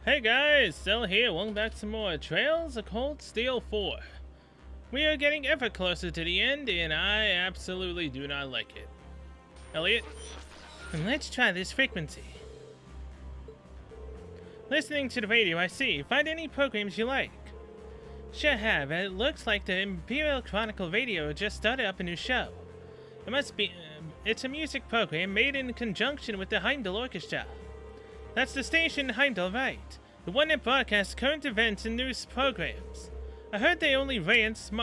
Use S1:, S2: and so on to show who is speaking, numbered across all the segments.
S1: Hey guys, Still here, welcome back to some more Trails of Cold Steel 4. We are getting ever closer to the end, and I absolutely do not like it. Elliot? And let's try this frequency. Listening to the radio, I see. Find any programs you like. Sure have. It looks like the Imperial Chronicle Radio just started up a new show. It must be... it's a music program made in conjunction with the Heimdall Orchestra. That's the station Heimdall, right? The one that broadcasts current events and news programs. I heard they only ran some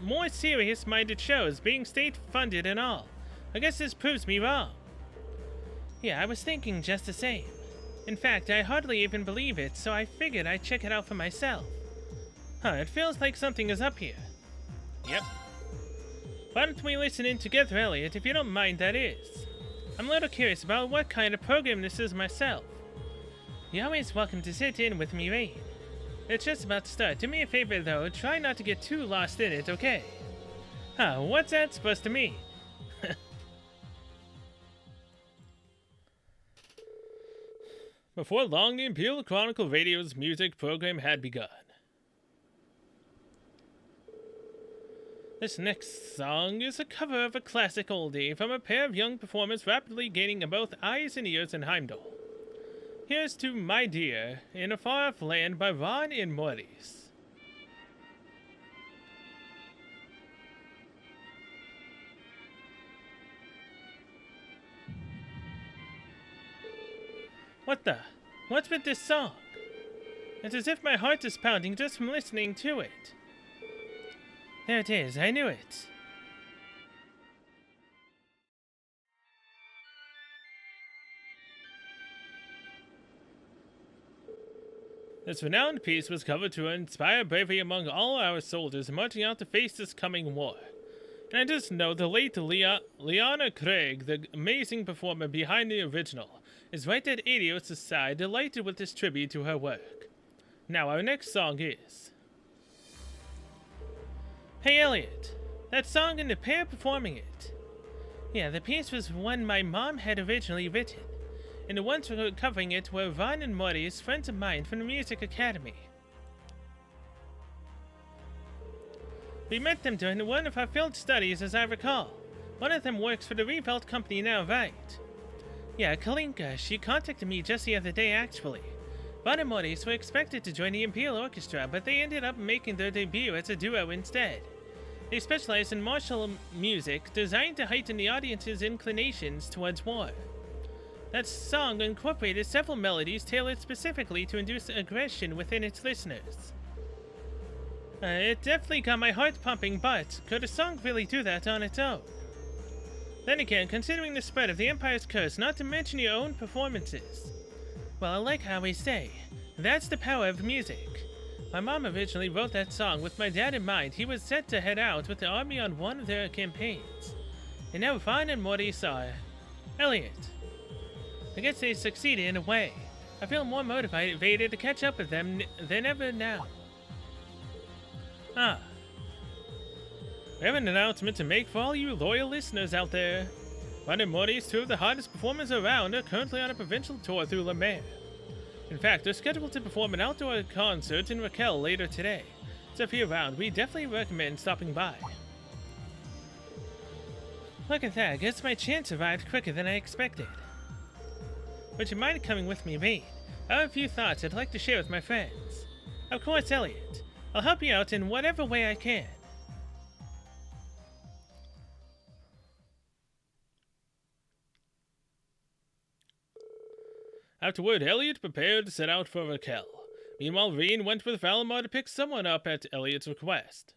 S1: more serious-minded shows, being state-funded and all. I guess this proves me wrong. Yeah, I was thinking just the same. In fact, I hardly even believe it, so I figured I'd check it out for myself. It feels like something is up here. Yep. Why don't we listen in together, Elliot, if you don't mind, that is. I'm a little curious about what kind of program this is myself. You're always welcome to sit in with me, Rain. It's just about to start. Do me a favor, though. Try not to get too lost in it, okay? What's that supposed to mean? Before long, the Imperial Chronicle Radio's music program had begun. This next song is a cover of a classic oldie from a pair of young performers rapidly gaining both eyes and ears in Heimdall. Here's to My Dear in a Far-Off Land by Ron and Maurice. What the? What's with this song? It's as if my heart is pounding just from listening to it. There it is, I knew it. This renowned piece was covered to inspire bravery among all our soldiers marching out to face this coming war. And I just know the late Liana Craig, the amazing performer behind the original, is right at Adios' side, delighted with this tribute to her work. Now our next song is... Hey Elliot, that song and the pair performing it. Yeah, the piece was one my mom had originally written, and the ones who were covering it were Ron and Maurice, friends of mine from the Music Academy. We met them during one of our field studies, as I recall. One of them works for the Revolt Company now, right? Yeah, Kalinka, she contacted me just the other day, actually. Ron and Maurice were expected to join the Imperial Orchestra, but they ended up making their debut as a duo instead. They specialize in martial music designed to heighten the audience's inclinations towards war. That song incorporated several melodies tailored specifically to induce aggression within its listeners. It definitely got my heart pumping, but could a song really do that on its own? Then again, considering the spread of the Empire's curse, not to mention your own performances. Well, I like how we say, that's the power of music. My mom originally wrote that song with my dad in mind. He was set to head out with the army on one of their campaigns. And now Ron and Maurice are... Elliot. I guess they succeeded in a way. I feel more motivated to catch up with them than ever now. We have an announcement to make for all you loyal listeners out there. Ron and Maurice, two of the hottest performers around, are currently on a provincial tour through La Mer. In fact, they're scheduled to perform an outdoor concert in Raquel later today. So if you're around, we definitely recommend stopping by. Look at that, I guess my chance arrived quicker than I expected. Would you mind coming with me, Rain? I have a few thoughts I'd like to share with my friends. Of course, Elliot. I'll help you out in whatever way I can. Afterward, Elliot prepared to set out for Raquel. Meanwhile, Rain went with Valimar to pick someone up at Elliot's request.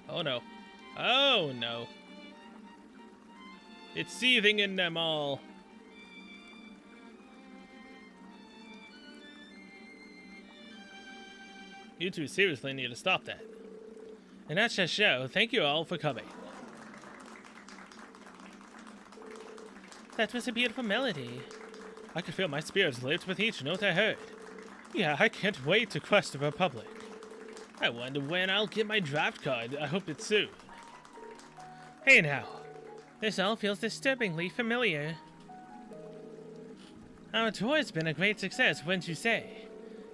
S1: Oh no. Oh no. It's seething in them all. You two seriously need to stop that. And that's your show. Thank you all for coming. That was a beautiful melody. I could feel my spirits lift with each note I heard. Yeah, I can't wait to crush the Republic. I wonder when I'll get my draft card. I hope it's soon. Hey now. This all feels disturbingly familiar. Our tour has been a great success, wouldn't you say?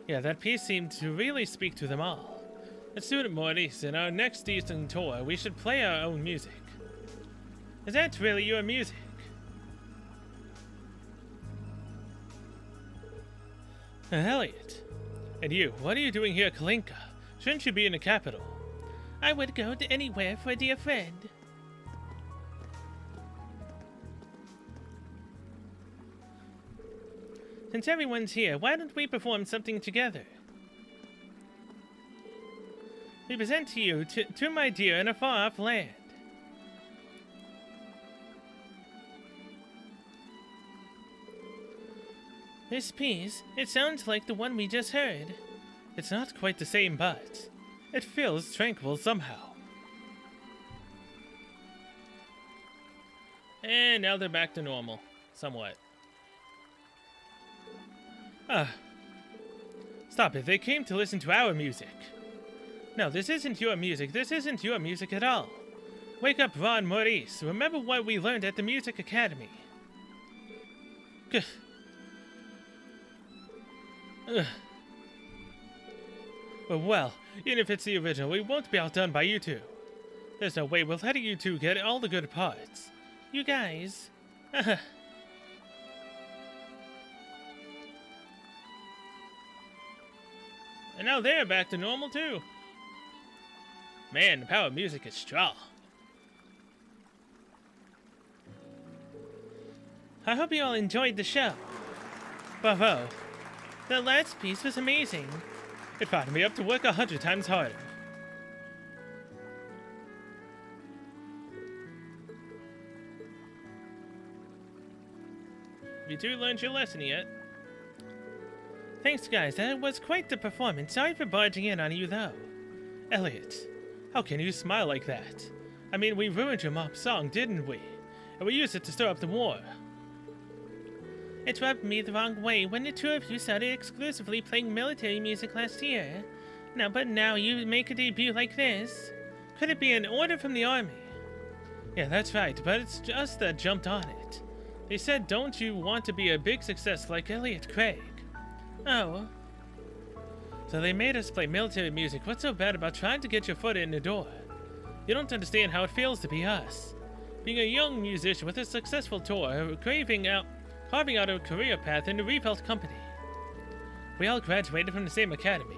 S1: Yeah, that piece seemed to really speak to them all. Let's do it, Maurice. In our next Eastern tour, we should play our own music. Is that really your music? Elliot. And you, what are you doing here at Kalinka? Shouldn't you be in the capital? I would go to anywhere for a dear friend. Since everyone's here, why don't we perform something together? We present to you, to my dear in a far-off land. This piece, it sounds like the one we just heard. It's not quite the same, but it feels tranquil somehow. And now they're back to normal, somewhat. Stop it, they came to listen to our music. No, this isn't your music. This isn't your music at all. Wake up, Ron Maurice. Remember what we learned at the Music Academy. Gah. Well, even if it's the original, we won't be outdone by you two. There's no way we're letting you two get all the good parts. You guys. And now they're back to normal too. Man, the power of music is strong. I hope you all enjoyed the show. Bravo. The last piece was amazing. It fired me up to work 100 times harder. You two learned your lesson yet? Thanks, guys. That was quite the performance. Sorry for barging in on you, though. Elliot, how can you smile like that? I mean, we ruined your mom's song, didn't we? And we used it to stir up the war. It rubbed me the wrong way when the two of you started exclusively playing military music last year. But now you make a debut like this. Could it be an order from the army? Yeah, that's right, but it's us that jumped on it. They said, don't you want to be a big success like Elliot Craig? Oh. So they made us play military music. What's so bad about trying to get your foot in the door? You don't understand how it feels to be us. Being a young musician with a successful tour, carving out a career path in the Revolt Company. We all graduated from the same academy.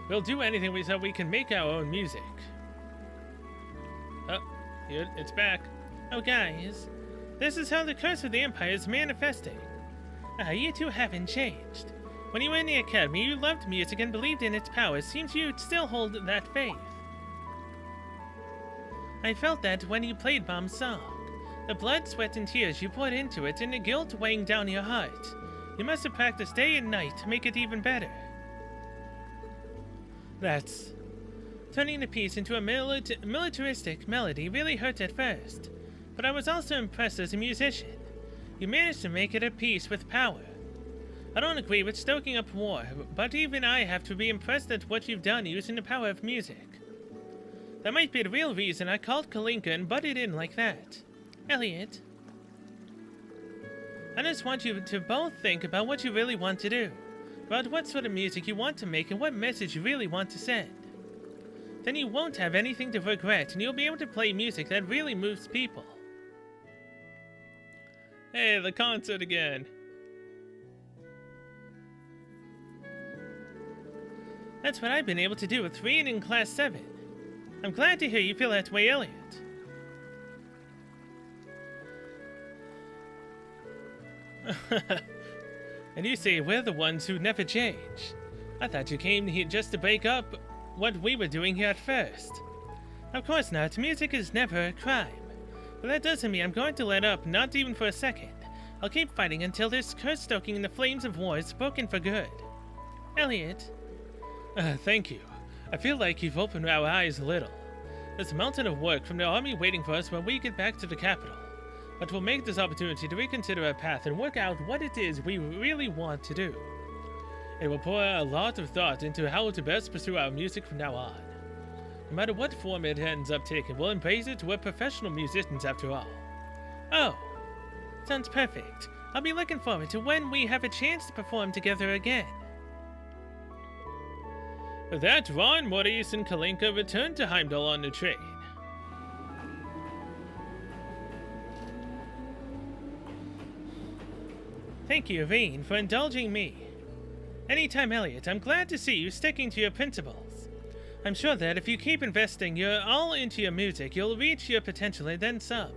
S1: We'll do anything so we can make our own music. Oh, here, it's back. Oh, guys. This is how the curse of the Empire is manifesting. You two haven't changed. When you were in the academy, you loved music and believed in its power. Seems you still hold that faith. I felt that when you played Mom's song. The blood, sweat, and tears you put into it, and the guilt weighing down your heart. You must have practiced day and night to make it even better. That's... Turning the piece into a militaristic melody really hurt at first. But I was also impressed as a musician. You managed to make it a piece with power. I don't agree with stoking up war, but even I have to be impressed at what you've done using the power of music. That might be the real reason I called Kalinka and butted in like that. Elliot, I just want you to both think about what you really want to do, about what sort of music you want to make and what message you really want to send. Then you won't have anything to regret and you'll be able to play music that really moves people. Hey, the concert again. That's what I've been able to do with reading in Class 7. I'm glad to hear you feel that way, Elliot. And you say we're the ones who never change. I thought you came here just to break up what we were doing here at first. Of course not, music is never a crime. But that doesn't mean I'm going to let up, not even for a second. I'll keep fighting until this curse stoking in the flames of war is broken for good. Elliot. Thank you. I feel like you've opened our eyes a little. There's a mountain of work from the army waiting for us when we get back to the capital. But we'll make this opportunity to reconsider our path and work out what it is we really want to do. It will pour a lot of thought into how to best pursue our music from now on. No matter what form it ends up taking, we'll embrace it. We're professional musicians after all. Oh, sounds perfect. I'll be looking forward to when we have a chance to perform together again. With that, Ron, Maurice, and Kalinka return to Heimdall on the train. Thank you, Veen, for indulging me. Anytime, Elliot, I'm glad to see you sticking to your principles. I'm sure that if you keep investing your all into your music, you'll reach your potential and then some.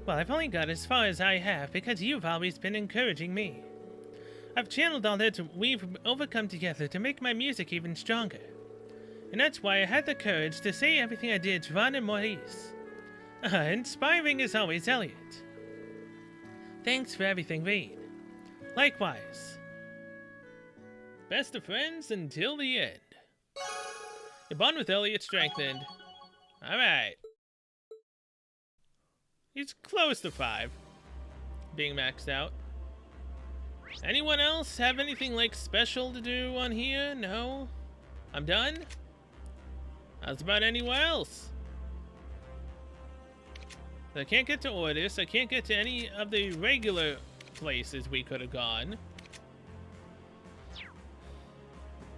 S1: Well, I've only got as far as I have because you've always been encouraging me. I've channeled all that we've overcome together to make my music even stronger. And that's why I had the courage to say everything I did to Ron and Maurice. Inspiring as always, Elliot. Thanks for everything, Reed. Likewise. Best of friends until the end. Your bond with Elliot strengthened. Alright. He's close to 5. Being maxed out. Anyone else have anything like special to do on here? No? I'm done? How's about anywhere else? I can't get to Ordis. I can't get to any of the regular places we could have gone.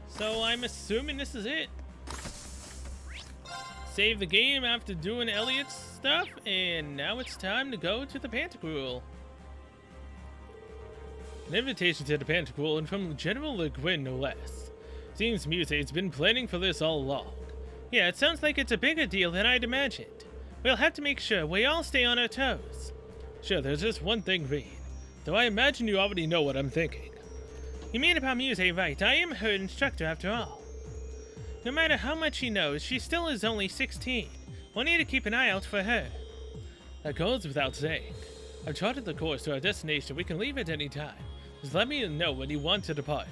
S1: So I'm assuming this is it. Save the game after doing Elliot's stuff, and now it's time to go to the Pantagruel. An invitation to the Pantagruel, and from General Le Guin, no less. Seems Muse's been planning for this all along. Yeah, it sounds like it's a bigger deal than I'd imagined. We'll have to make sure we all stay on our toes. Sure, there's just one thing, Reed. Though I imagine you already know what I'm thinking. You mean about Muse, right? I am her instructor after all. No matter how much she knows, she still is only 16. We'll need to keep an eye out for her. That goes without saying. I've charted the course to our destination. We can leave at any time. Just let me know when you want to depart.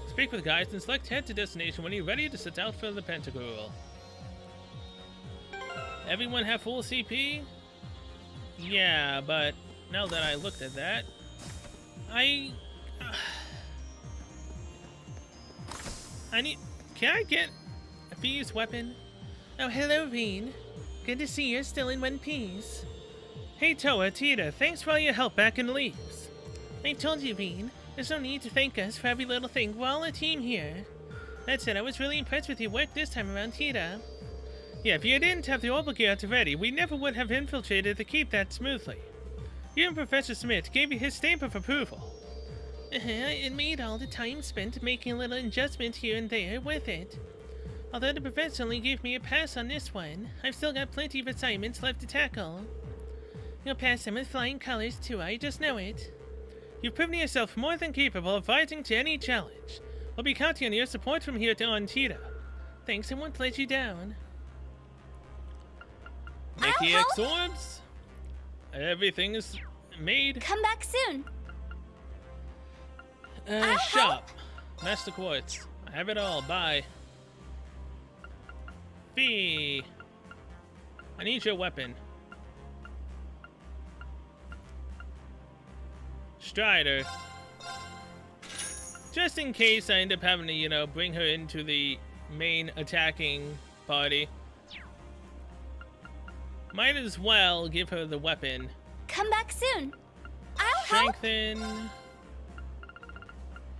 S1: Speak with guides and select head to destination when you're ready to set out for the Pantagruel. Everyone have full CP? Yeah, but now that I looked at that, I need... Can I get a V's weapon? Oh, hello, Veen. Good to see you're still in one piece. Hey, Toa, Tita, thanks for all your help back in the Leaves. I told you, Veen. There's no need to thank us for every little thing. We're all a team here. That said, I was really impressed with your work this time around, Tita. Yeah, if you didn't have the orbital gear ready, we never would have infiltrated the keep that smoothly. Even Professor Smith gave you his stamp of approval. It made all the time spent making a little adjustment here and there worth it. Although the professor only gave me a pass on this one, I've still got plenty of assignments left to tackle. You'll pass them with flying colors too, I just know it. You've proven yourself more than capable of rising to any challenge. We'll be counting on your support from here on, Tita. Thanks, I won't let you down. Mickey X orbs. Everything is made.
S2: Come back soon.
S1: Shop. Master Quartz. I have it all. Bye. B. I need your weapon. Strider. Just in case I end up having to, you know, bring her into the main attacking party. Might as well give her the weapon.
S2: Come back soon. I'll
S1: Strengthen.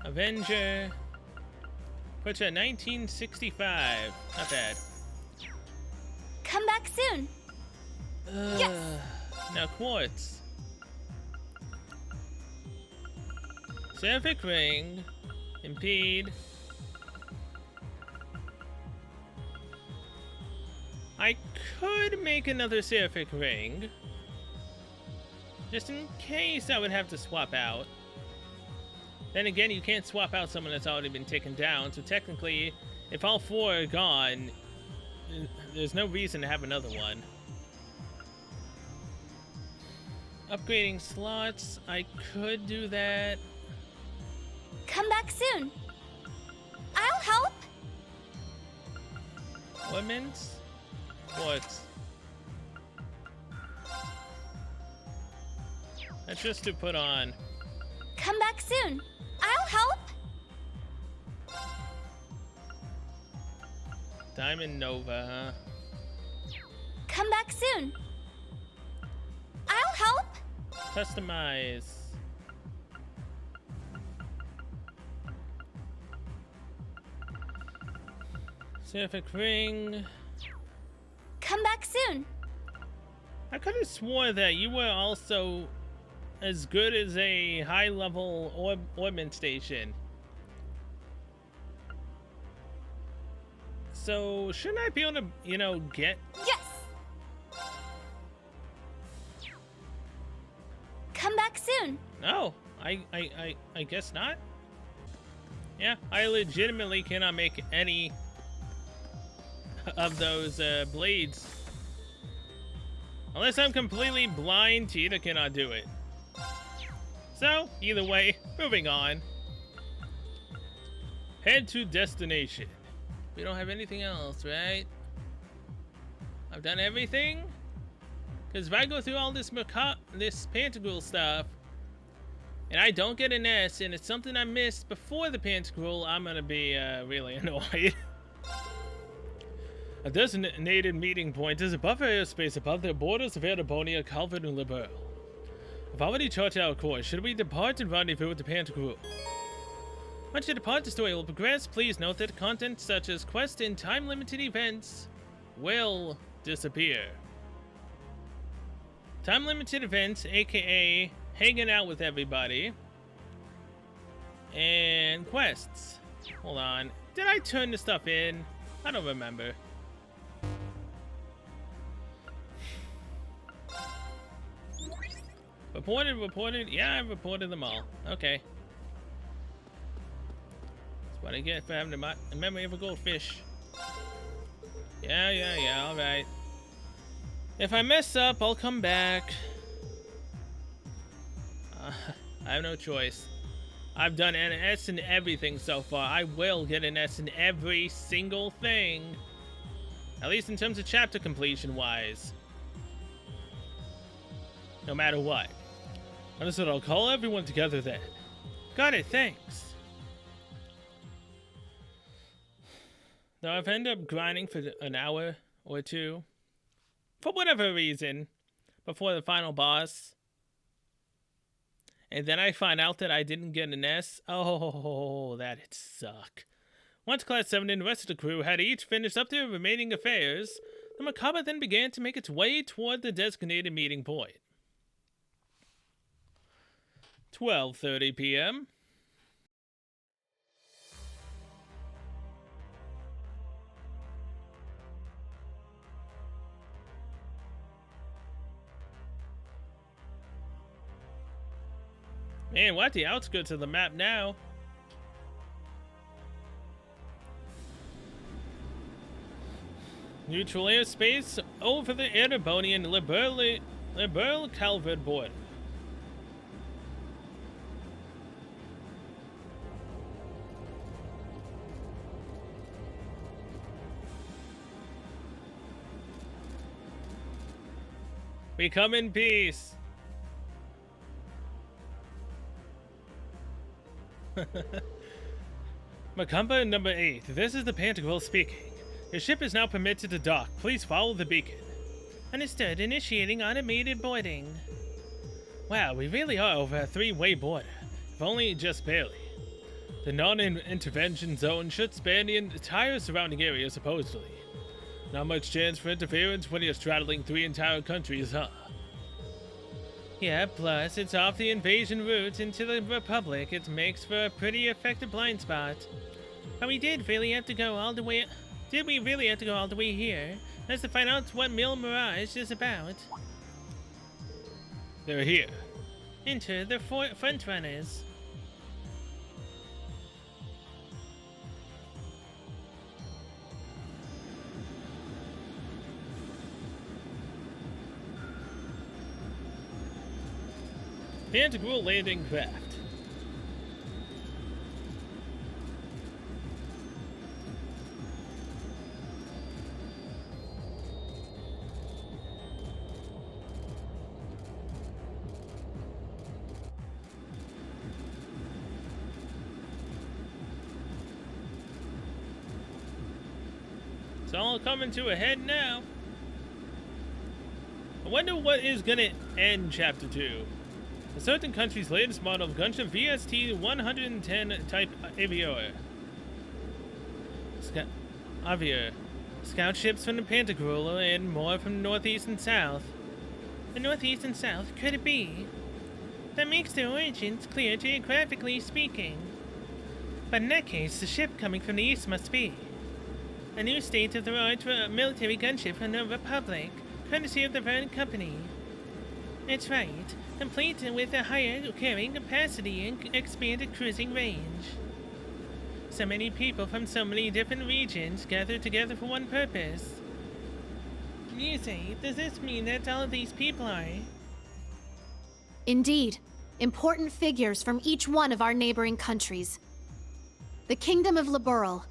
S1: Avenger. Puts you at 1965. Not bad.
S2: Come back soon. Yes.
S1: Now Quartz. Seraphic Ring. Impede. I could make another Seraphic Ring. Just in case I would have to swap out. Then again, you can't swap out someone that's already been taken down, so technically, if all 4 are gone, there's no reason to have another one. Upgrading slots, I could do that.
S2: Come back soon. I'll help.
S1: Women's? What? That's just to put on.
S2: Come back soon. I'll help.
S1: Diamond Nova, huh?
S2: Come back soon. I'll help.
S1: Customize. Pacific Ring.
S2: Come back soon.
S1: I could have swore that you were also as good as a high-level orbment station. So, shouldn't I be able to, you know, get...
S2: Yes. Come back soon.
S1: No, I guess not. Yeah, I legitimately cannot make any of those blades. Unless I'm completely blind, Cheetah cannot do it. So, either way, moving on. Head to destination. We don't have anything else, right? I've done everything? Because if I go through all this Pantagruel stuff, and I don't get an S, and it's something I missed before the Pantagruel, I'm gonna be really annoyed. A designated meeting point is a buffer airspace above the borders of Erebonia, Calvert, and Liberl. I've already charted our course. Should we depart and rendezvous with the Pantagruel? Once you depart, the story will progress. Please note that content such as quest and time-limited events will disappear. Time-limited events, aka hanging out with everybody, and quests. Hold on. Did I turn this stuff in? I don't remember. Reported. Yeah, I reported them all. Okay. That's what I get for having a memory of a goldfish. Yeah, alright. If I mess up, I'll come back. I have no choice. I've done an S in everything so far. I will get an S in every single thing. At least in terms of chapter completion-wise. No matter what. Understood, I'll call everyone together then. Got it, thanks. Now, I've ended up grinding for an hour or two. For whatever reason. Before the final boss. And then I find out that I didn't get an S. Oh, that'd suck. Once Class 7 and the rest of the crew had each finished up their remaining affairs, the Macabre then began to make its way toward the designated meeting point. 12:30 p.m. Man, we're at the outskirts of the map now. Neutral airspace over the Erebonian Liberl Calvert border. We come in peace. Macumba number 8. This is the Pantagruel speaking. Your ship is now permitted to dock. Please follow the beacon. Understood. Initiating automated boarding. Wow, we really are over a 3-way border. If only just barely. The non-intervention zone should span the entire surrounding area, supposedly. Not much chance for interference when you're straddling 3 entire countries, huh? Yeah, plus it's off the invasion route into the Republic. It makes for a pretty effective blind spot. But we did really have to go all the way... Did we really have to go all the way here? Let's to find out what Mil Mirage is about. They're here. Enter the front runners. Pantagruel landing craft. It's all coming to a head now. I wonder what is gonna end Chapter 2. A certain country's latest model of gunship VST-110 type aviator. Scout ships from the Pantagruel and more from the northeast and south. The northeast and south, could it be? That makes their origins clear geographically speaking. But in that case, the ship coming from the east must be a new state-of-the-art military gunship from the Republic, courtesy of the Verne Company. That's right, complete with a higher carrying capacity and expanded cruising range. So many people from so many different regions gathered together for one purpose. You say, does this mean that all of these people are?
S3: Indeed, important figures from each one of our neighboring countries. The Kingdom of Liberal,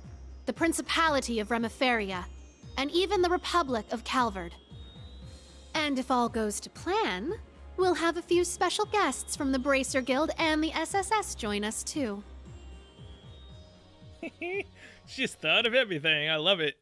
S3: the Principality of Remiferia, and even the Republic of Calvard. And if all goes to plan, we'll have a few special guests from the Bracer Guild and the SSS join us too.
S1: She just thought of everything. I love it.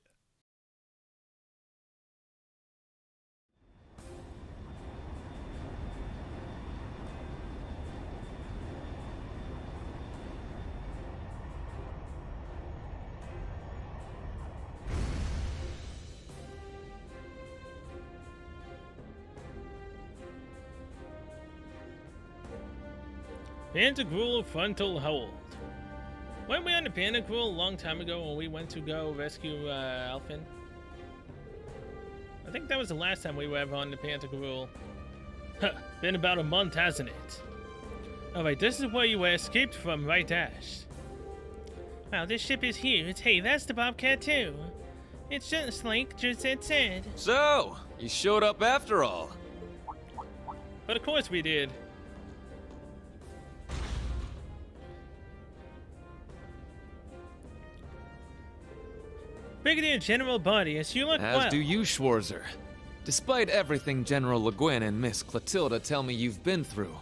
S1: Pantagruel frontal hold. Weren't we on the Pantagruel a long time ago when we went to go rescue Alphen? I think that was the last time we were ever on the Pantagruel. Huh, been about a month, hasn't it? Alright, this is where you were escaped from, right, Ash? Wow, this ship is huge. Hey, that's the Bobcat too. It's just like Josette said.
S4: So, you showed up after all.
S1: But of course we did. Brigadier General Bardius, you look well.
S4: As do you, Schwarzer. Despite everything General Le Guin and Miss Clotilda tell me you've been through.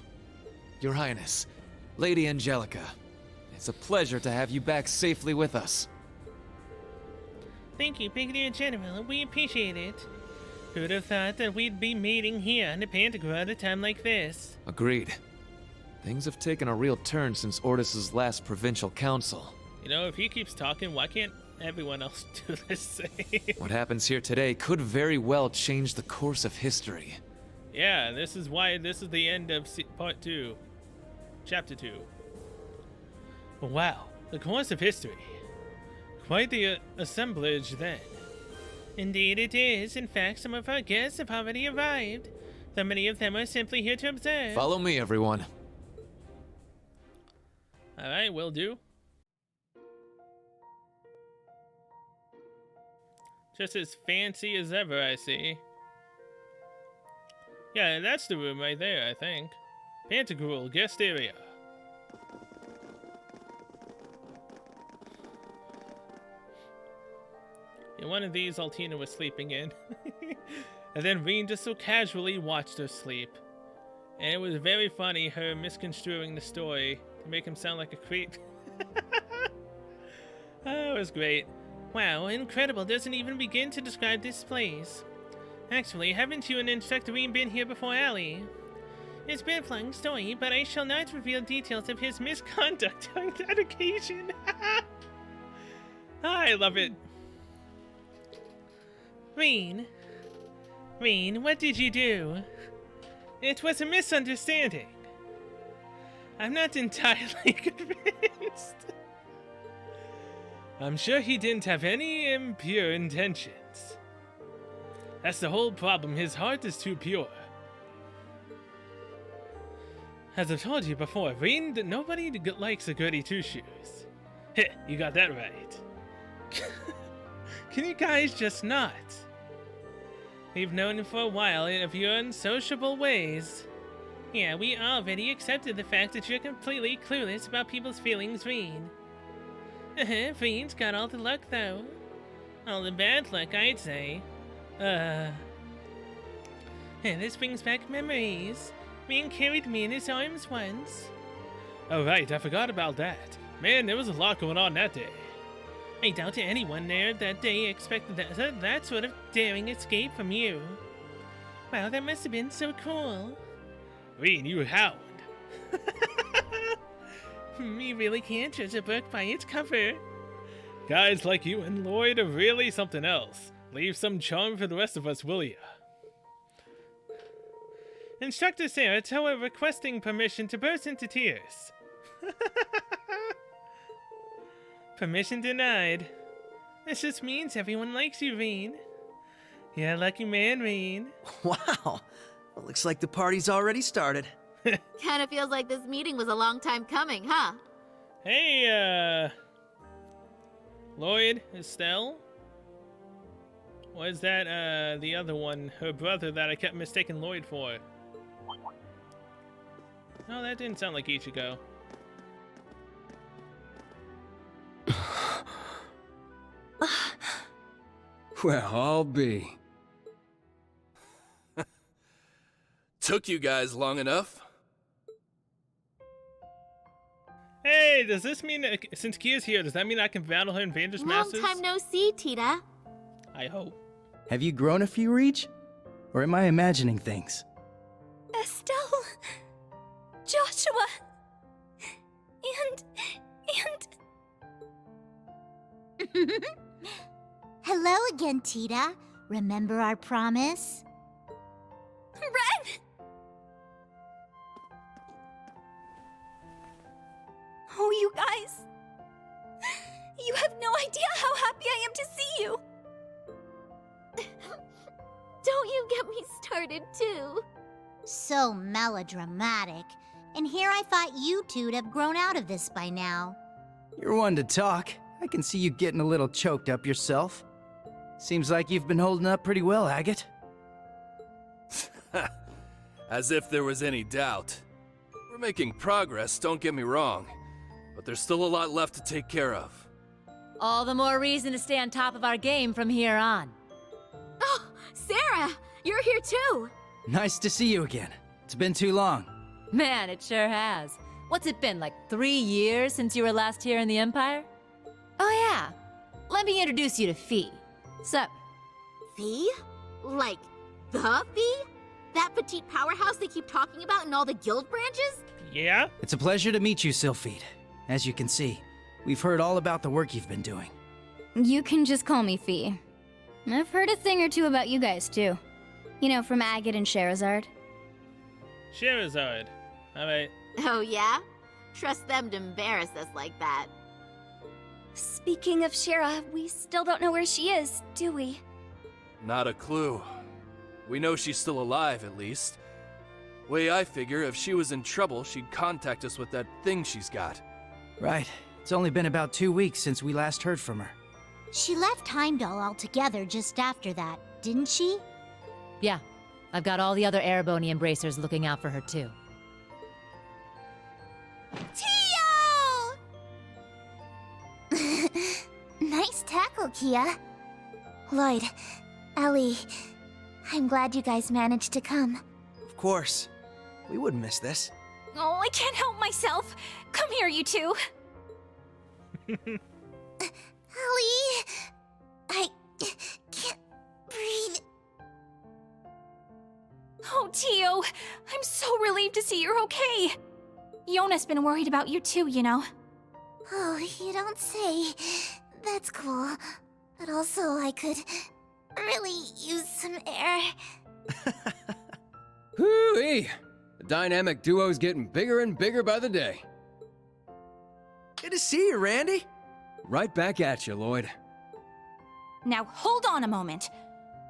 S4: Your Highness, Lady Angelica, it's a pleasure to have you back safely with us.
S1: Thank you, Brigadier General. We appreciate it. Who'd have thought that we'd be meeting here on the Pantagruel at a time like this?
S4: Agreed. Things have taken a real turn since Ordis's last provincial council.
S1: You know, if he keeps talking, why can't everyone else do the same?
S4: What happens here today could very well change the course of history.
S1: Yeah, this is why this is the end of part 2. Chapter 2. Wow, the course of history. Quite the assemblage then. Indeed it is. In fact, some of our guests have already arrived, though many of them are simply here to observe.
S4: Follow me, everyone.
S1: Alright, will do. Just as fancy as ever, I see. Yeah, that's the room right there, I think. Pantagruel, guest area. In one of these, Altina was sleeping in. And then Reen just so casually watched her sleep. And it was very funny, her misconstruing the story to make him sound like a creep. Oh, it was great. Wow, incredible doesn't even begin to describe this place. Actually, haven't you and Inspector Reen been here before, Allie? It's been a long story, but I shall not reveal details of his misconduct on that occasion. I love it. Reen, what did you do? It was a misunderstanding. I'm not entirely convinced. I'm sure he didn't have any impure intentions. That's the whole problem. His heart is too pure. As I've told you before, Reen, nobody likes a goody two-shoes. Heh, you got that right. Can you guys just not? We've known for a while of your unsociable ways. Yeah, we already accepted the fact that you're completely clueless about people's feelings, Reen. Reen's got all the luck, though. All the bad luck, I'd say. This brings back memories. Reen carried me in his arms once. Oh right, I forgot about that. Man, there was a lot going on that day. I doubt anyone there that day expected that sort of daring escape from you. Wow, that must have been so cool. Rean, you hound. You really can't judge a book by its cover. Guys like you and Lloyd are really something else. Leave some charm for the rest of us, will ya? Instructor Sarah, tell her requesting permission to burst into tears. Permission denied. This just means everyone likes you, Rean. You're a lucky man, Rean.
S5: Wow. Well, looks like the party's already started.
S6: Kinda feels like this meeting was a long time coming, huh?
S1: Hey, Lloyd, Estelle? Or is that, the other one, her brother that I kept mistaking Lloyd for? No, that didn't sound like Ichigo.
S7: Well, I'll be.
S8: Took you guys long enough?
S1: Hey, does this mean, since Kia's here, does that mean I can battle her in Vander's
S6: Long
S1: Masters?
S6: time no see, Tita.
S1: I hope.
S5: Have you grown a few, Reach? Or am I imagining things?
S2: Estelle, Joshua, and...
S9: Hello again, Tita. Remember our promise?
S2: Ren! Oh, you guys. You have no idea how happy I am to see you.
S6: Don't you get me started, too.
S9: So melodramatic. And here I thought you two'd have grown out of this by now.
S5: You're one to talk. I can see you getting a little choked up yourself. Seems like you've been holding up pretty well, Agate.
S8: As if there was any doubt. We're making progress, don't get me wrong. But there's still a lot left to take care of.
S10: All the more reason to stay on top of our game from here on.
S6: Oh, Sarah, you're here too.
S5: Nice to see you again. It's been too long.
S10: Man, it sure has. What's it been, like 3 years since you were last here in the Empire? Oh yeah, let me introduce you to Fee. So,
S6: Fee? Like, the Fee? That petite powerhouse they keep talking about in all the guild branches?
S1: Yeah?
S5: It's a pleasure to meet you, Sylphide. As you can see, we've heard all about the work you've been doing.
S2: You can just call me Fee. I've heard a thing or two about you guys, too. You know, from Agate and Sherazard.
S1: Sherazard. Alright.
S6: Oh yeah? Trust them to embarrass us like that.
S2: Speaking of Shera, we still don't know where she is, do we?
S8: Not a clue. We know she's still alive, at least. Way I figure, if she was in trouble, she'd contact us with that thing she's got.
S5: Right. It's only been about 2 weeks since we last heard from her.
S9: She left Heimdall altogether just after that, didn't she?
S10: yeah, I've got all the other Erebony embracers looking out for her too.
S9: Tio! Nice tackle, Kia. Lloyd, Ellie, I'm glad you guys managed to come.
S5: Of course. We wouldn't miss this.
S2: Oh, I can't help myself. Come here, you two.
S9: Ellie, I can't breathe.
S2: Oh, Tio, I'm so relieved to see you're okay. Yona's been worried about you too, you know.
S9: Oh, you don't say. That's cool. But also, I could really use some air.
S7: Hoo-wee! The dynamic duo's getting bigger and bigger by the day.
S5: Good to see you, Randy.
S7: Right back at you, Lloyd.
S2: Now, hold on a moment.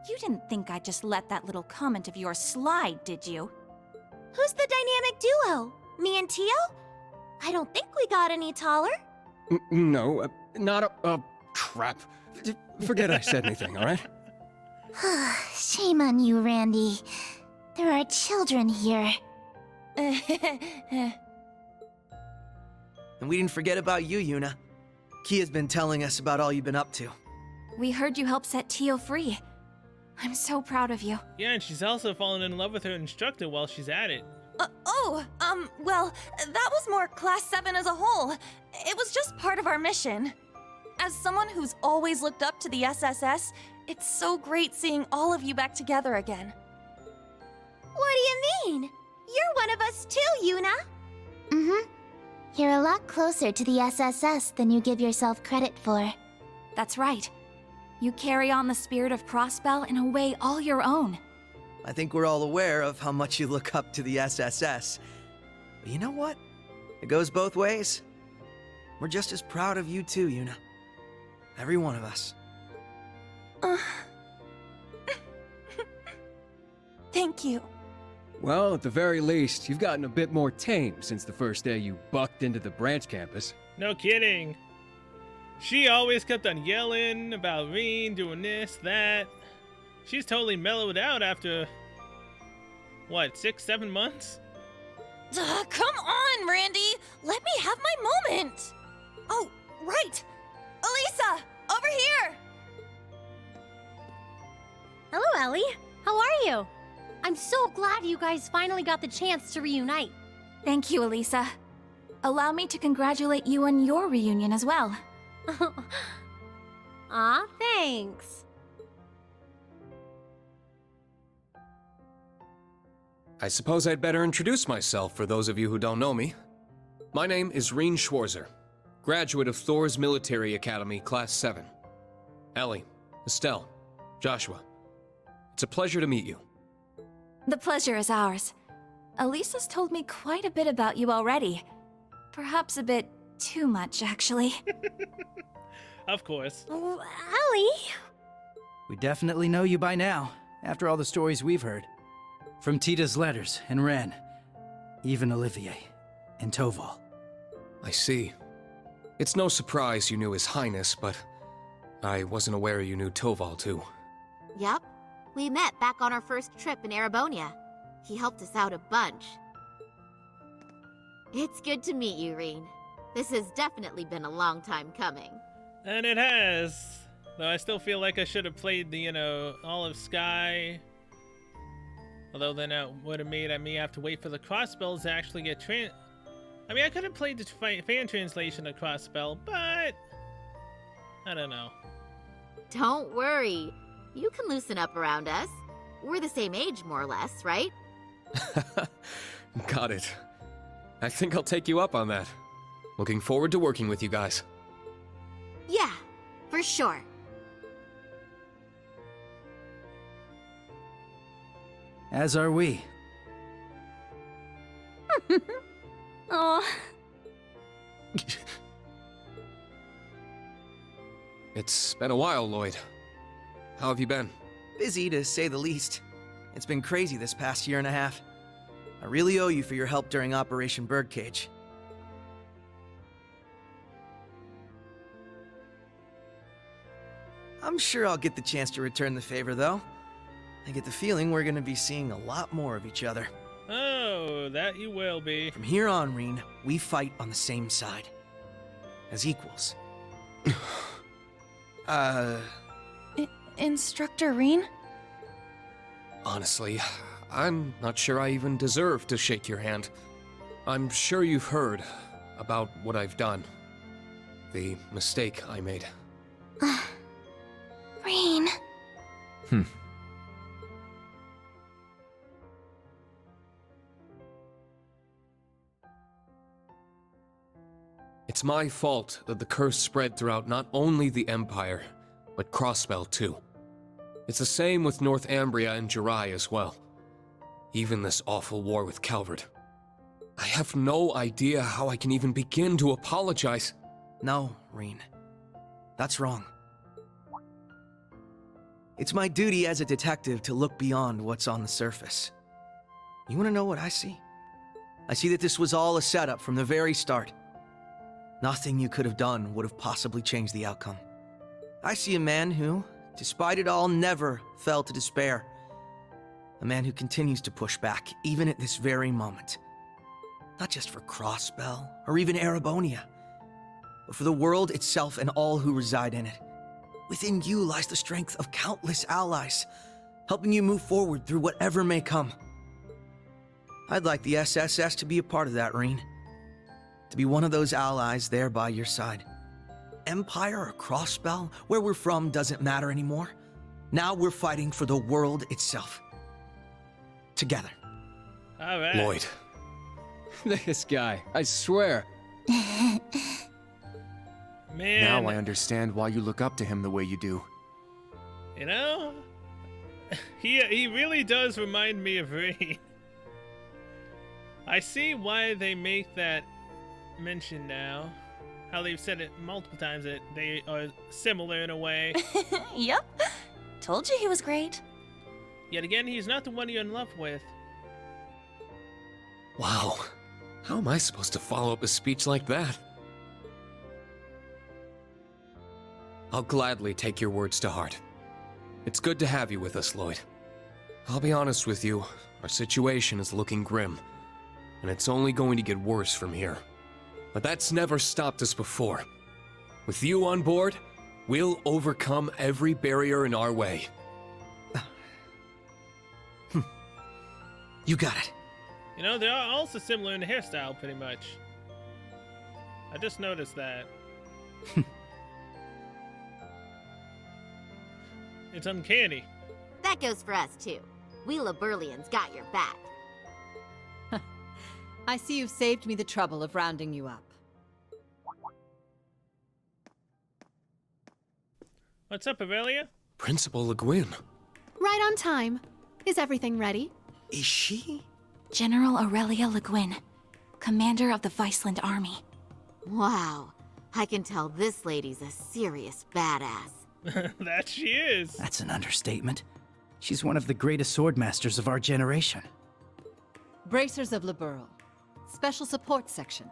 S2: You didn't think I'd just let that little comment of yours slide, did you?
S9: Who's the dynamic duo? Me and Tio? I don't think we got any taller.
S7: No, not a... crap. Forget I said anything, alright?
S9: Shame on you, Randy. There are children here.
S5: And we didn't forget about you, Yuna. Kia's been telling us about all you've been up to.
S2: We heard you helped set Tio free. I'm so proud of you.
S1: Yeah, and she's also fallen in love with her instructor while she's at it.
S2: Well, that was more Class 7 as a whole. It was just part of our mission. As someone who's always looked up to the SSS, it's so great seeing all of you back together again.
S9: What do you mean? You're one of us too, Yuna. Mm-hmm. You're a lot closer to the SSS than you give yourself credit for.
S2: That's right. You carry on the spirit of Crossbell in a way all your own.
S5: I think we're all aware of how much you look up to the SSS. But you know what? It goes both ways. We're just as proud of you too, Yuna. Every one of us.
S2: Thank you.
S7: Well, at the very least, you've gotten a bit more tame since the first day you bucked into the branch campus.
S1: No kidding. She always kept on yelling about Reen doing this, that. She's totally mellowed out after, what, 6-7 months?
S2: Come on, Randy! Let me have my moment! Oh, right! Elisa! Over here!
S11: Hello, Ellie. How are you? I'm so glad you guys finally got the chance to reunite.
S2: Thank you, Elisa. Allow me to congratulate you on your reunion as well.
S11: Aw, thanks.
S7: I suppose I'd better introduce myself for those of you who don't know me. My name is Reen Schwarzer, graduate of Thor's Military Academy, Class 7. Ellie, Estelle, Joshua, it's a pleasure to meet you.
S2: The pleasure is ours. Elisa's told me quite a bit about you already. Perhaps a bit too much, actually.
S1: Of course.
S11: Oh, Ellie!
S5: We definitely know you by now, after all the stories we've heard. From Tita's letters and Ren, even Olivier and Toval.
S7: I see. It's no surprise you knew His Highness, but I wasn't aware you knew Toval too.
S6: Yup. We met back on our first trip in Erebonia. He helped us out a bunch. It's good to meet you, Reen. This has definitely been a long time coming.
S1: And it has. Though I still feel like I should have played the, Olive Sky. Although then it would have made me have to wait for the crossbells to actually get I mean, I could have played the fan translation of Crossbell, but I don't know.
S6: Don't worry. You can loosen up around us. We're the same age, more or less, right?
S7: Got it. I think I'll take you up on that. Looking forward to working with you guys.
S6: Yeah, for sure.
S5: As are we.
S11: Oh,
S7: It's been a while, Lloyd. How have you been?
S5: Busy, to say the least. It's been crazy this past year and a half. I really owe you for your help during Operation Birdcage. I'm sure I'll get the chance to return the favor, though. I get the feeling we're gonna be seeing a lot more of each other.
S1: Oh, that you will be.
S5: From here on, Reen, we fight on the same side. As equals.
S2: Instructor Reen?
S7: Honestly, I'm not sure I even deserve to shake your hand. I'm sure you've heard about what I've done. The mistake I made.
S9: Reen.
S7: It's my fault that the curse spread throughout not only the Empire, but Crossbell too. It's the same with North Ambria and Jirai as well. Even this awful war with Calvard. I have no idea how I can even begin to apologize.
S5: No, Reen. That's wrong. It's my duty as a detective to look beyond what's on the surface. You want to know what I see? I see that this was all a setup from the very start. Nothing you could have done would have possibly changed the outcome. I see a man who, despite it all, never fell to despair. A man who continues to push back, even at this very moment. Not just for Crossbell, or even Erebonia, but for the world itself and all who reside in it. Within you lies the strength of countless allies, helping you move forward through whatever may come. I'd like the SSS to be a part of that, Reen. To be one of those allies there by your side. empire or crossbell, where we're from doesn't matter anymore. Now we're fighting for the world itself. Together.
S1: All right.
S7: Lloyd. This guy, I swear.
S1: Man.
S12: Now I understand why you look up to him the way you do.
S1: You know, he really does remind me of Reed. I see why they make that mention now. How they've said it multiple times that they are similar in a way.
S2: Yep. Told you he was great.
S1: Yet again, he's not the one you're in love with.
S7: Wow. How am I supposed to follow up a speech like that? I'll gladly take your words to heart. It's good to have you with us, Lloyd. I'll be honest with you, our situation is looking grim, and it's only going to get worse from here. But that's never stopped us before. With you on board, we'll overcome every barrier in our way.
S5: You got it.
S1: You know, they are also similar in the hairstyle, pretty much. I just noticed that. It's uncanny.
S6: That goes for us, too. We Liberlians got your back.
S10: I see you've saved me the trouble of rounding you up.
S1: What's up, Aurelia?
S7: Principal Le Guin.
S3: Right on time. Is everything ready?
S5: Is she?
S2: General Aurelia Le Guin, commander of the Viceland Army.
S6: Wow. I can tell this lady's a serious badass.
S1: That she is.
S13: That's an understatement. She's one of the greatest swordmasters of our generation.
S10: Bracers of Liberl. Special Support Section.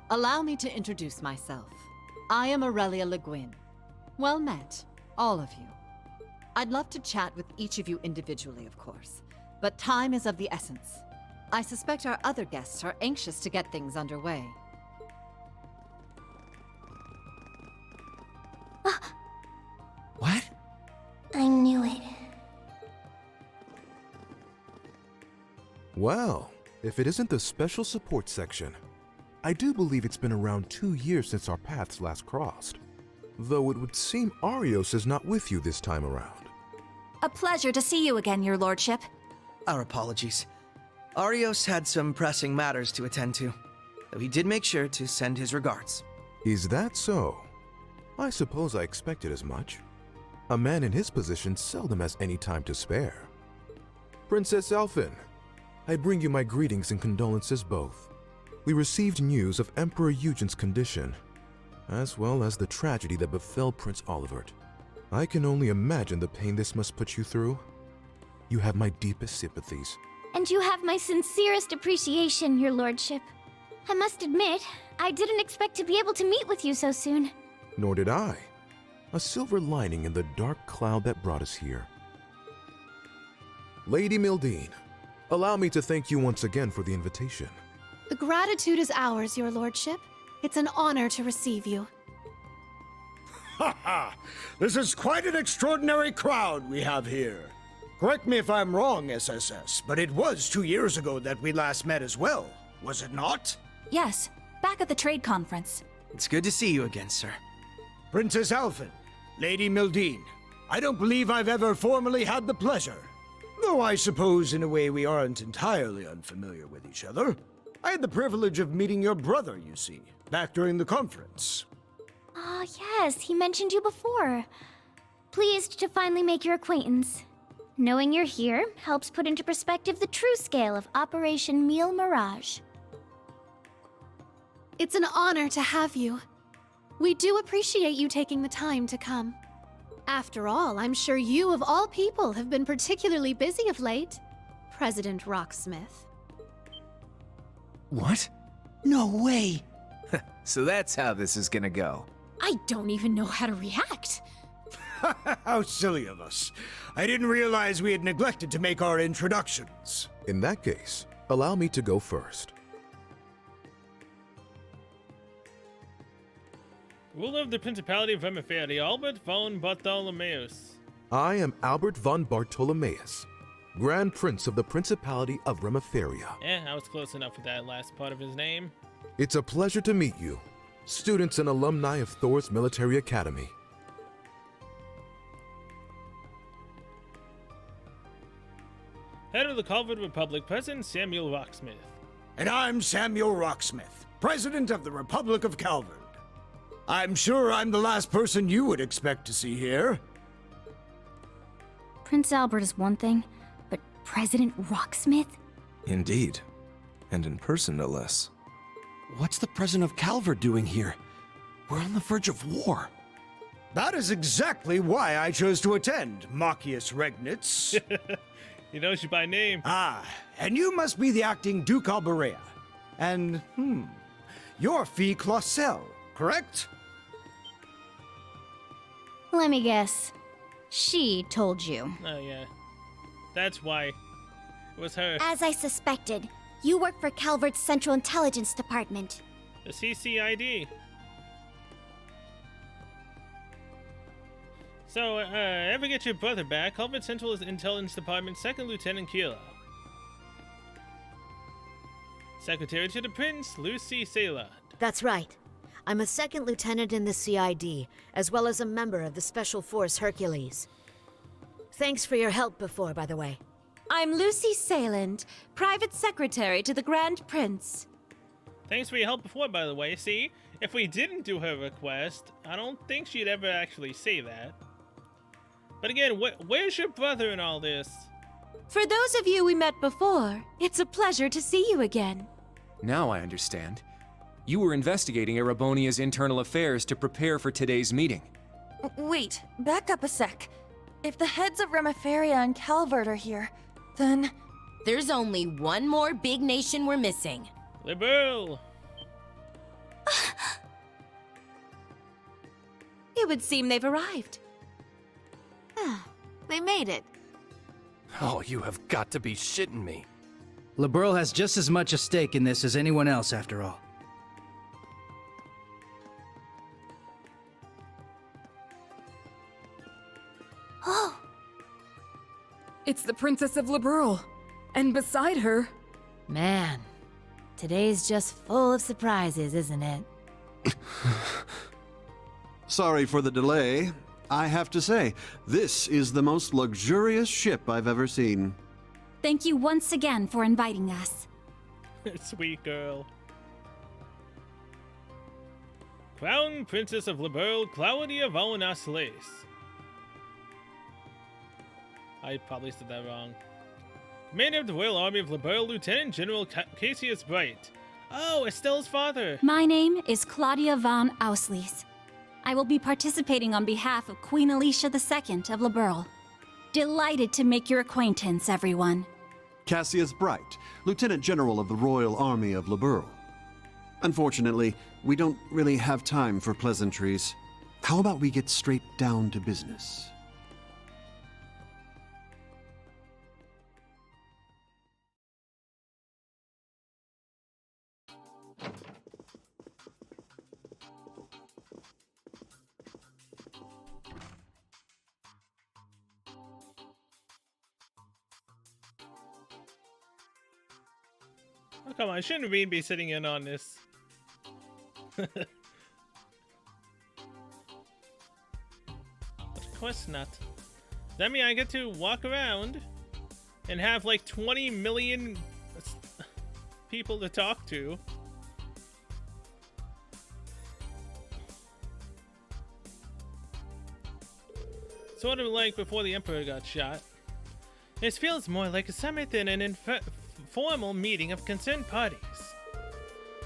S10: Allow me to introduce myself. I am Aurelia Le Guin. Well met, all of you. I'd love to chat with each of you individually, of course, but time is of the essence. I suspect our other guests are anxious to get things underway.
S7: What?
S9: I knew it.
S14: Well, if it isn't the Special Support Section, I do believe it's been around 2 years since our paths last crossed. Though it would seem Arios is not with you this time around.
S2: A pleasure to see you again, your lordship.
S5: Our apologies. Arios had some pressing matters to attend to, though he did make sure to send his regards.
S14: Is that so? I suppose I expected as much. A man in his position seldom has any time to spare. Princess Elphin, I bring you my greetings and condolences both. We received news of Emperor Eugen's condition, as well as the tragedy that befell Prince Olivert. I can only imagine the pain this must put you through. You have my deepest sympathies.
S9: And you have my sincerest appreciation, your lordship. I must admit, I didn't expect to be able to meet with you so soon.
S14: Nor did I. A silver lining in the dark cloud that brought us here. Lady Mildine, allow me to thank you once again for the invitation.
S3: The gratitude is ours, your lordship. It's an honor to receive you.
S15: Ha ha! This is quite an extraordinary crowd we have here. Correct me if I'm wrong, SSS, but it was 2 years ago that we last met as well, was it not?
S2: Yes, back at the trade conference.
S5: It's good to see you again, sir.
S15: Princess Alphen, Lady Mildine, I don't believe I've ever formally had the pleasure. Though I suppose in a way we aren't entirely unfamiliar with each other. I had the privilege of meeting your brother, you see, back during the conference.
S9: Ah, yes, he mentioned you before. Pleased to finally make your acquaintance. Knowing you're here helps put into perspective the true scale of Operation Meal Mirage.
S3: It's an honor to have you. We do appreciate you taking the time to come. After all, I'm sure you of all people have been particularly busy of late, President Rocksmith.
S13: What? No way!
S12: So that's how this is gonna go.
S11: I don't even know how to react.
S15: How silly of us. I didn't realize we had neglected to make our introductions.
S14: In that case, allow me to go first.
S1: Ruler of the Principality of Remiferia, Albert von Bartholomeus.
S14: I am Albert von Bartholomeus, Grand Prince of the Principality of Remiferia.
S1: Yeah, I was close enough with that last part of his name.
S14: It's a pleasure to meet you. students and alumni of Thor's Military Academy.
S1: Head of the Calvert Republic, President Samuel Rocksmith.
S15: And I'm Samuel Rocksmith, President of the Republic of Calvard. I'm sure I'm the last person you would expect to see here.
S9: Prince Albert is one thing, but President Rocksmith?
S16: Indeed. And in person, no less. What's the President of Calvard doing here? We're on the verge of war.
S15: That is exactly why I chose to attend, Machius Regnitz.
S1: He knows you by name.
S15: Ah, and you must be the acting Duke Alberea. And, you're Fee Clausel, correct?
S9: Let me guess. She told you.
S1: Oh, yeah. That's why. It was her.
S9: As I suspected, you work for Calvard's Central Intelligence Department.
S1: The CCID. So, ever get your brother back? Calvert Central Intelligence Department, 2nd Lieutenant Kilo. Secretary to the Prince, Lucy Sayland.
S17: That's right. I'm a 2nd lieutenant in the CID, as well as a member of the Special Force Hercules. Thanks for your help before, by the way.
S18: I'm Lucy Sayland, Private Secretary to the Grand Prince.
S1: Thanks for your help before, by the way. See, if we didn't do her request, I don't think she'd ever actually say that. But again, where's your brother in all this?
S18: For those of you we met before, it's a pleasure to see you again.
S12: Now I understand. You were investigating Erebonia's internal affairs to prepare for today's meeting.
S18: Wait, back up a sec. If the heads of Remiferia and Calvert are here, then...
S19: There's only one more big nation we're missing.
S1: Liberal.
S18: It would seem they've arrived.
S3: They made it.
S8: Oh, you have got to be shitting me.
S13: Liberl has just as much a stake in this as anyone else, after all.
S18: Oh!
S20: It's the Princess of Liberl. And beside her...
S19: Man, today's just full of surprises, isn't it?
S21: Sorry for the delay. I have to say, this is the most luxurious ship I've ever seen.
S2: Thank you once again for inviting us.
S1: Sweet girl. Crown Princess of Liberl, Claudia von Aslis. I probably said that wrong. Commander of the Royal Army of Liberl, Lieutenant General Cassius Bright. Oh, Estelle's father.
S2: My name is Claudia von Auslis. I will be participating on behalf of Queen Alicia II of Liberl. Delighted to make your acquaintance, everyone.
S21: Cassius Bright, Lieutenant General of the Royal Army of Liberl. Unfortunately, we don't really have time for pleasantries. How about we get straight down to business?
S1: Oh, come on, shouldn't Reed be sitting in on this? Of course not. That means I get to walk around and have like 20 million people to talk to. Sort of like before the Emperor got shot. This feels more like a summit than an informal meeting of concerned parties.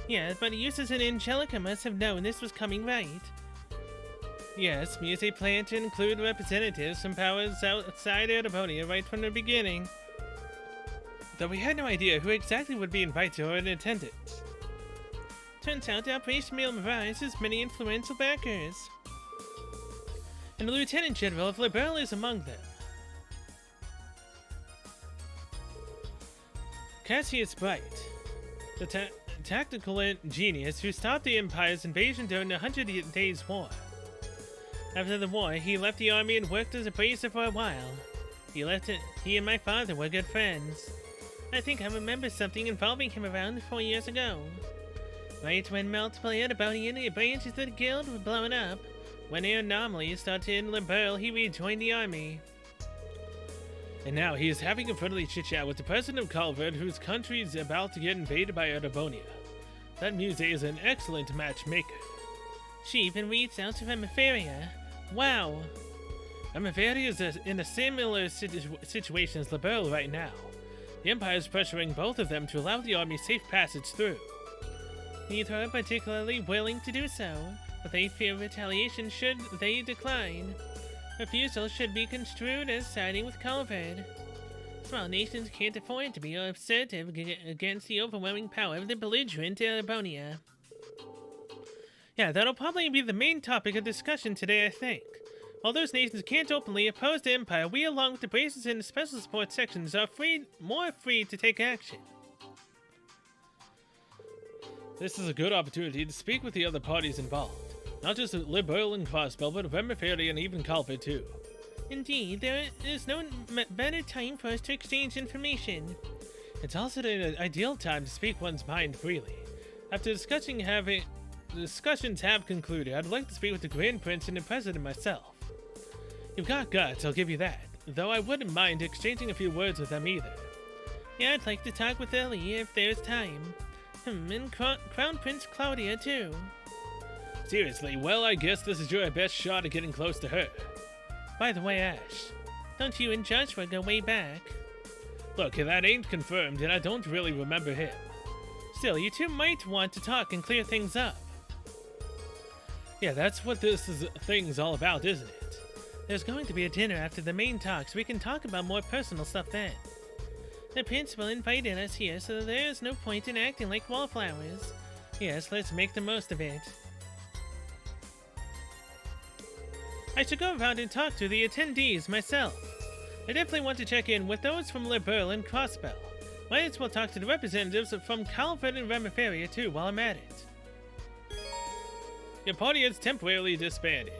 S1: Yeah, but Eustace and Angelica must have known this was coming, right? Yes, Muse planned to include representatives from powers outside Erebonia right from the beginning. Though we had no idea who exactly would be invited or in attendance. Turns out Operation Male Mirage has many influential backers. And the Lieutenant General of Liberl is among them. Cassius Bright, the tactical genius who stopped the Empire's invasion during the 100 Days War. After the war, he left the army and worked as a bracer for a while. He and my father were good friends. I think I remember something involving him around 4 years ago. Right when multiple Erebonian branches of the guild were blown up, when an anomaly started in Liberl, he rejoined the army. And now he is having a friendly chit-chat with the president of Calvert, whose country is about to get invaded by Erebonia. That Muse is an excellent matchmaker. She even reached out to Remiferia. Wow! Remiferia is in a similar situation as Liberl right now. The Empire is pressuring both of them to allow the army safe passage through. Neither are particularly willing to do so, but they fear retaliation should they decline. Refusal should be construed as siding with Calvard. Small nations can't afford to be assertive against the overwhelming power of the belligerent Erebonia. Yeah, that'll probably be the main topic of discussion today, I think. While those nations can't openly oppose the Empire, we along with the Bracers and the Special Support sections are more free to take action. This is a good opportunity to speak with the other parties involved. Not just Liberl and Crossbell, but Remiferia and even Calvert too. Indeed, there is no better time for us to exchange information. It's also an ideal time to speak one's mind freely. After the discussions have concluded, I'd like to speak with the Grand Prince and the President myself. You've got guts, I'll give you that, though I wouldn't mind exchanging a few words with them either. Yeah, I'd like to talk with Ellie if there's time. And Crown Prince Claudia too. Seriously, well, I guess this is your best shot at getting close to her. By the way, Ash, don't you and Joshua go way back? Look, that ain't confirmed, and I don't really remember him. Still, you two might want to talk and clear things up. Yeah, that's what this thing's all about, isn't it? There's going to be a dinner after the main talk, so we can talk about more personal stuff then. The principal invited us here, so there's no point in acting like wallflowers. Yes, let's make the most of it. I should go around and talk to the attendees myself. I definitely want to check in with those from Liberl and Crossbell. Might as well talk to the representatives from Calvert and Remiferia too while I'm at it. Your party is temporarily disbanded.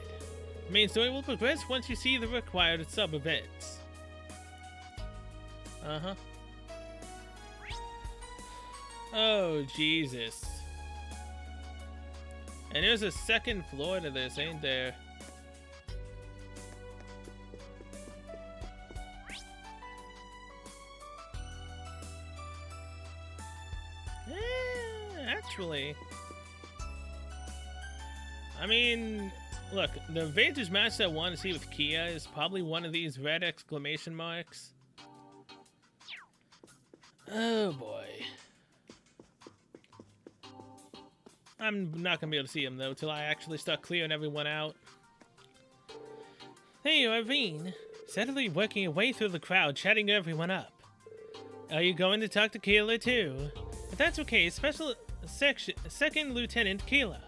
S1: The main story will progress once you see the required sub-events. Uh-huh. Oh, Jesus. And there's a second floor to this, ain't there? Actually, I mean, look, the Vantage match that I want to see with Kia is probably one of these red exclamation marks. Oh boy. I'm not gonna be able to see him though till I actually start clearing everyone out. There you are, Veen, steadily working your way through the crowd, chatting everyone up. Are you going to talk to Keela too? If that's okay, Second Lieutenant Keela.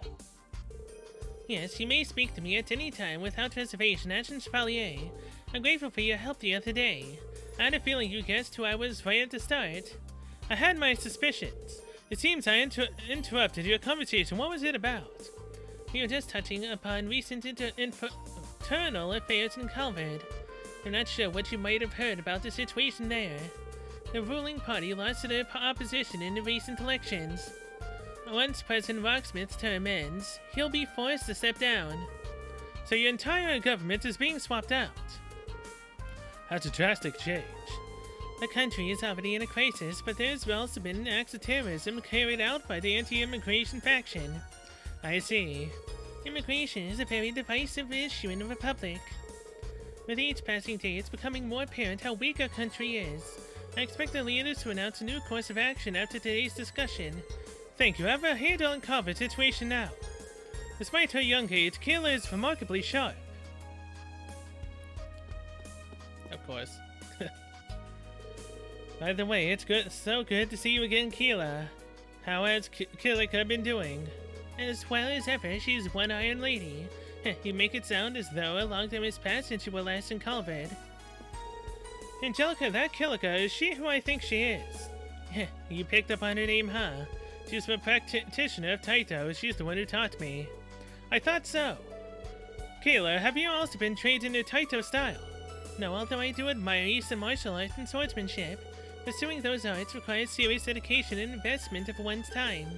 S1: Yes, you may speak to me at any time without reservation, Agent Chevalier. I'm grateful for your help the other day. I had a feeling you guessed who I was right at the start. I had my suspicions. It seems I interrupted your conversation. What was it about? We were just touching upon recent internal affairs in Calvard. I'm not sure what you might have heard about the situation there. The ruling party lost to their opposition in the recent elections. Once President Rocksmith's term ends, he'll be forced to step down. So your entire government is being swapped out. That's a drastic change. The country is already in a crisis, but there's also been acts of terrorism carried out by the anti-immigration faction. I see. Immigration is a very divisive issue in the Republic. With each passing day, it's becoming more apparent how weak our country is. I expect the leaders to announce a new course of action after today's discussion. Thank you. I have a handle on Calvert's situation now. Despite her young age, Keela is remarkably sharp. Of course. By the way, it's so good to see you again, Keela. How has Kilika been doing? As well as ever, she's one Iron Lady. You make it sound as though a long time has passed since you were last in Calvert. Angelica, that Kilika, is she who I think she is? You picked up on her name, huh? She's a practitioner of Taito. She's the one who taught me. I thought so. Kayla, have you also been trained in the Taito style? No, although I do admire Eastern martial arts and swordsmanship, pursuing those arts requires serious dedication and investment of one's time.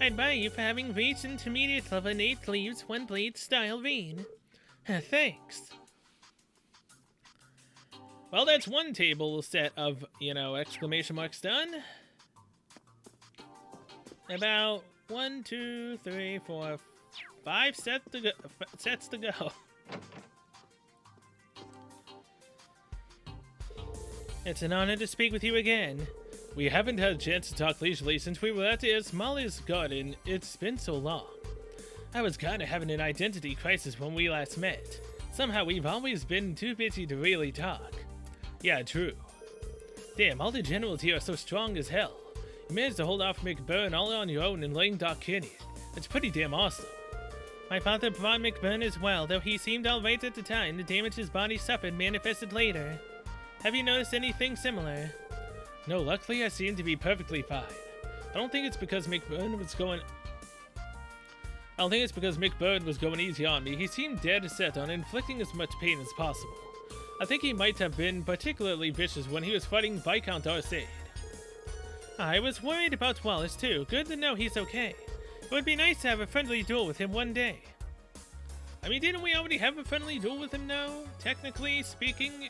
S1: I'd buy you for having reached intermediate level in 8 leaves, 1 blade style vein. Thanks. Well, that's one table set of, exclamation marks done. About 1, 2, 3, 4, 5 sets to go. It's an honor to speak with you again. We haven't had a chance to talk leisurely since we were at Esmali's garden. It's been so long. I was kinda having an identity crisis when we last met. Somehow we've always been too busy to really talk. Yeah, true. Damn, all the generals here are so strong as hell. You managed to hold off McBurn all on your own in Lane Dock Canyon. It's pretty damn awesome. My father brought McBurn as well, though he seemed alright at the time. The damage his body suffered manifested later. Have you noticed anything similar? No, luckily I seem to be perfectly fine. I don't think it's because McBurn was going easy on me. He seemed dead set on inflicting as much pain as possible. I think he might have been particularly vicious when he was fighting Viscount Arcade. I was worried about Wallace too. Good to know he's okay. It would be nice to have a friendly duel with him one day. I mean, didn't we already have a friendly duel with him now? Technically speaking,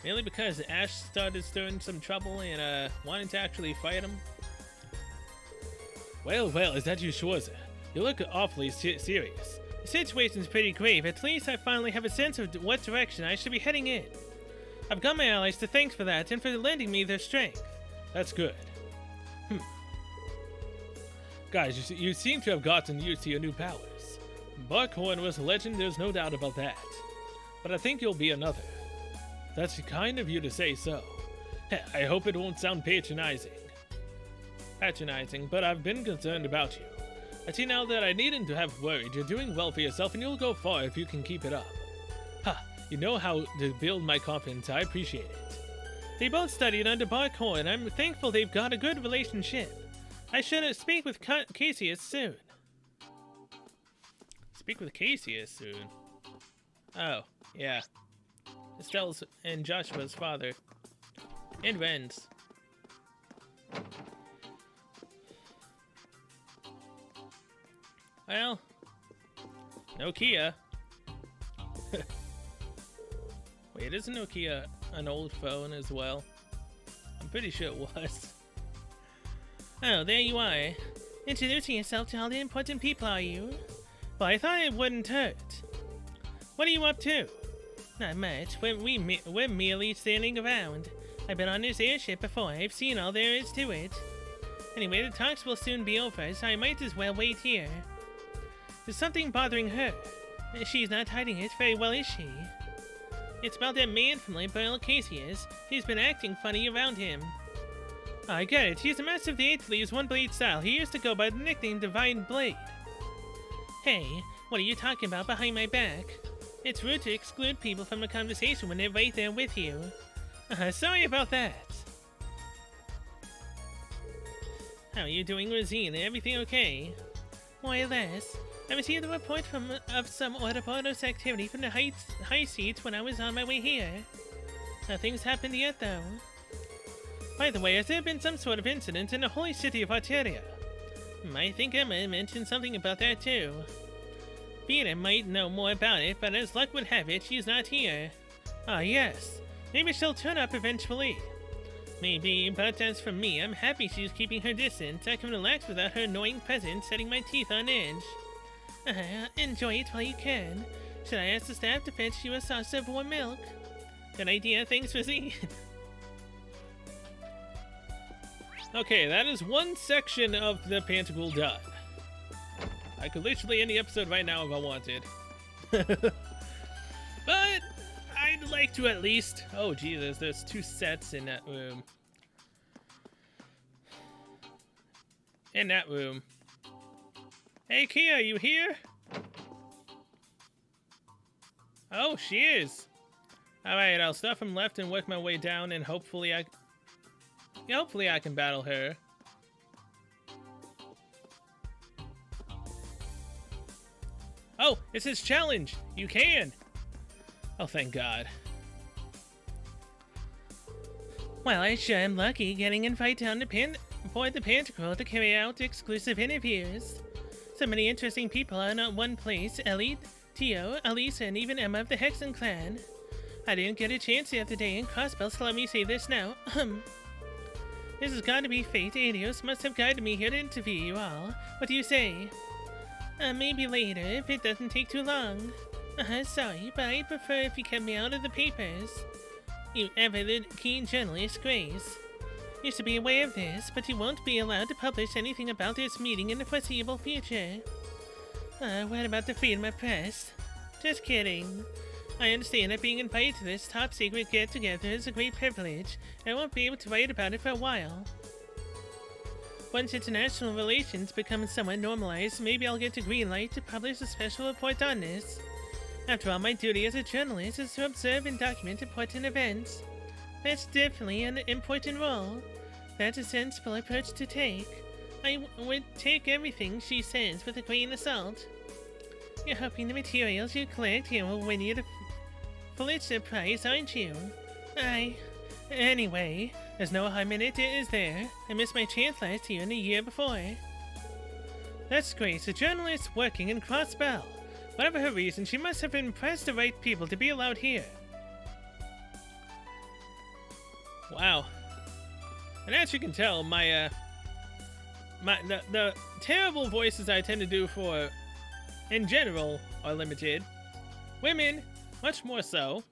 S1: mainly because Ash started stirring some trouble and wanted to actually fight him. Well, is that you, Schwarzer? You look awfully serious. The situation's pretty grave. At least I finally have a sense of what direction I should be heading in. I've got my allies to thank for that and for lending me their strength. That's good. Guys, you seem to have gotten used to your new powers. Barkhorn was a legend, there's no doubt about that. But I think you'll be another. That's kind of you to say so. I hope it won't sound patronizing, but I've been concerned about you. I see now that I needn't to have worried. You're doing well for yourself and you'll go far if you can keep it up. You know how to build my confidence. I appreciate it. They both studied under Barkhorn. I'm thankful they've got a good relationship. I should speak with Cassius soon. Speak with Cassius soon? Oh, yeah. Estelle's and Joshua's father. And Ren's. Well, Nokia. Wait, isn't Nokia an old phone as well? I'm pretty sure it was. Oh, there you are. Introducing yourself to all the important people, are you? Well, I thought it wouldn't hurt. What are you up to? Not much. We're merely standing around. I've been on this airship before. I've seen all there is to it. Anyway, the talks will soon be over, so I might as well wait here. There's something bothering her. She's not hiding it very well, is she? It's about that man from Liberal Cassius. He's been acting funny around him. Oh, I get it. He's a master of the 8th Leaves 1 blade style. He used to go by the nickname Divine Blade. Hey, what are you talking about behind my back? It's rude to exclude people from a conversation when they're right there with you. Sorry about that. How are you doing, Rosina? Everything okay? More or less. I received a report of some Ouroboros activity from the high seats when I was on my way here. Nothing's happened yet, though. By the way, has there been some sort of incident in the holy city of Arteria? I think Emma mentioned something about that, too. Vita might know more about it, but as luck would have it, she's not here. Ah, yes. Maybe she'll turn up eventually. Maybe, but as for me, I'm happy she's keeping her distance. I can relax without her annoying presence setting my teeth on edge. Enjoy it while you can. Should I ask the staff to fetch you a saucer of warm milk? Good idea, thanks for seeing. Okay, that is one section of the Pantagruel done. I could literally end the episode right now if I wanted. But I'd like to at least... Oh, Jesus, there's 2 sets in that room. In that room. Hey, Kia, are you here? Oh, she is. Alright, I'll start from left and work my way down, and hopefully I can battle her. Oh, it's his challenge! You can! Oh, thank God. Well, I sure am lucky getting invited down to aboard the Pantagruel to carry out exclusive interviews. So many interesting people are not one place. Ellie, Tio, Elisa, and even Emma of the Hexen clan. I didn't get a chance the other day, and Crossbell, so let me say this now. This has got to be fate. Adios must have guided me here to interview you all. What do you say? Maybe later, if it doesn't take too long. Sorry, but I'd prefer if you kept me out of the papers. You ever the keen journalist, Grace. Used to be aware of this, but you won't be allowed to publish anything about this meeting in the foreseeable future. What about the freedom of press? Just kidding. I understand that being invited to this top-secret get-together is a great privilege, and I won't be able to write about it for a while. Once international relations become somewhat normalized, maybe I'll get a green light to publish a special report on this. After all, my duty as a journalist is to observe and document important events. That's definitely an important role. That's a sensible approach to take. I would take everything she says with a grain of salt. You're hoping the materials you collect here will win you the Pulitzer Prize, aren't you? Anyway, there's no harm in it, is there? I missed my chance last year and the year before. That's Grace, a journalist working in Crossbell. Whatever her reason, she must have impressed the right people to be allowed here. Wow. And as you can tell, the terrible voices I tend to do for, in general, are limited. Women, much more so.